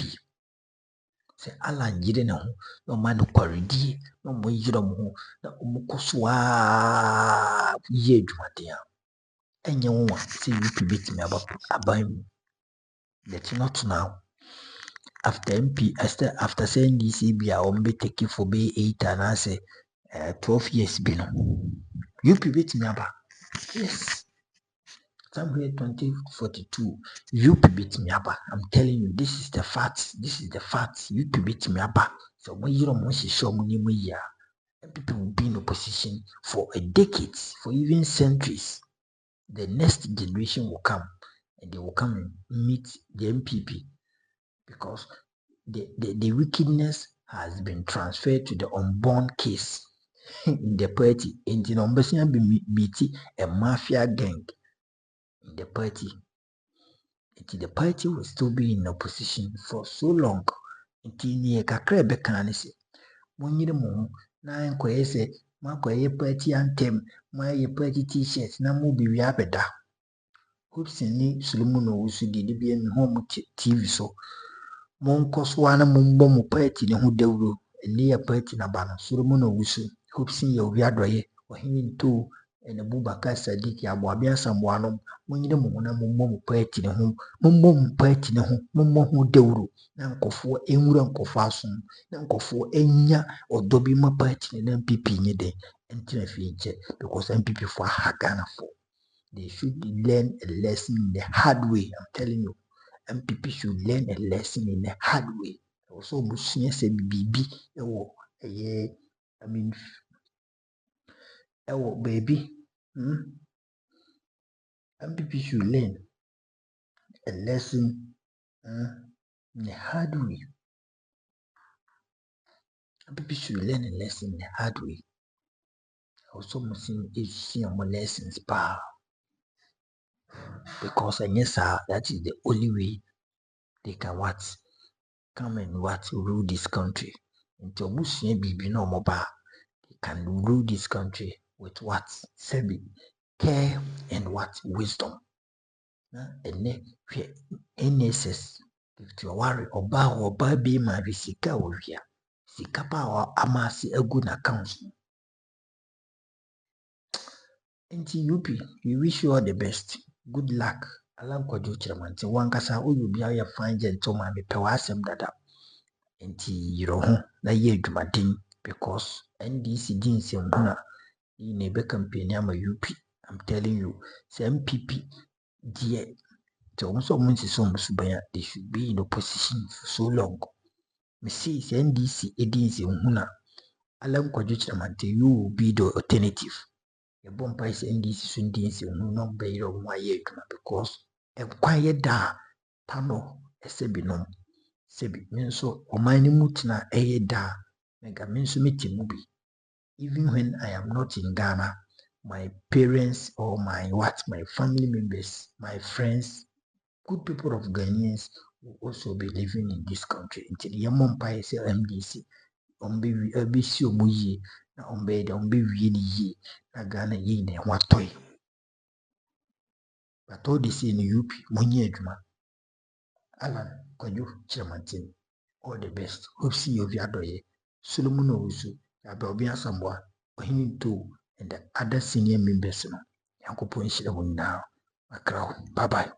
Say Alan yire na ho no man kwaredi no mo yire mo ho na omo koso a ye adwuma de a enye wo a say UP betimi aban mu let not now after say NDC be a ombe take for be 8 and say 12 years be no UP betimi aba yes somewhere 2042 UP betimi aba I'm telling you this is the fact UP betimi aba so when you don't want to show money people will be in opposition for a decade for even centuries the next generation will come and they will come and meet the NPP because the wickedness has been transferred to the unborn case in the party. And the numbers be meeting a mafia gang in the party. And the party will still be in opposition for so long. Until near kakra bekan say, when you mo na enkoye say, makoye party anthem, my party t-shirts, na mo be we abeda. Hopes ni Solomon Owusu di bi en home TV so. Mon koswana mumbo mu party ne ho dawuro eni ya party na ba no Solomon Owusu hopsin ya obi adoye ohini nto and Abubakar Sadiq Abuabia Samwanum, when you know Mum Petty Mum Petty Mum Deuru, Nanko for Emuran Kofasum, Nanko for Enya or Dobima Petty and NPP in day, and Tinefiche, because NPP for Hagana for. They should learn a lesson in the hard way. I'm telling you, NPP should learn a lesson in the hard way. Also, Bushia said, BB, I mean, baby, NPP should learn a lesson in the hard way. NPP should learn a lesson in the hard way. Also, must see more lessons, because yes, that is the only way they can come and rule this country. Until Muslim BB no more, they can rule this country with care and wisdom. And NSS, if you worry about be my sika ovia, sika pa amasi a good account. Nti UP, we wish you all the best. Good luck. Alam Kwadwo Chairman. Nti wankasa uyu bia ya fine gentleman me pe wasem dada. Nti yiro ho na ye adwumaden because NDC din se huna na ebe campaign ama UP. I'm telling you, say NPP die so they should be in opposition for so long. Me see NDC din se huna Alam Kwadwo Chairman, you will be the alternative. The bomb is NDC Sundins, no bay of my year because a quiet da pano, a sebinum, sebi, so or my mutina a da, mega minsumiti mubi. Even when I am not in Ghana, my parents or my family members, my friends, good people of Ghanaians will also be living in this country until the Yamon is MDC. Be sure muyi na be ye na Ghana ye ne watoy. But all this in UP munye adwuma. Alan Kwadwo Chairman, all the best. Hope see you via doye. Solomon Owusu, Abel Samboa, Ohini and the other senior members. Yankopon Shila now. Bye bye.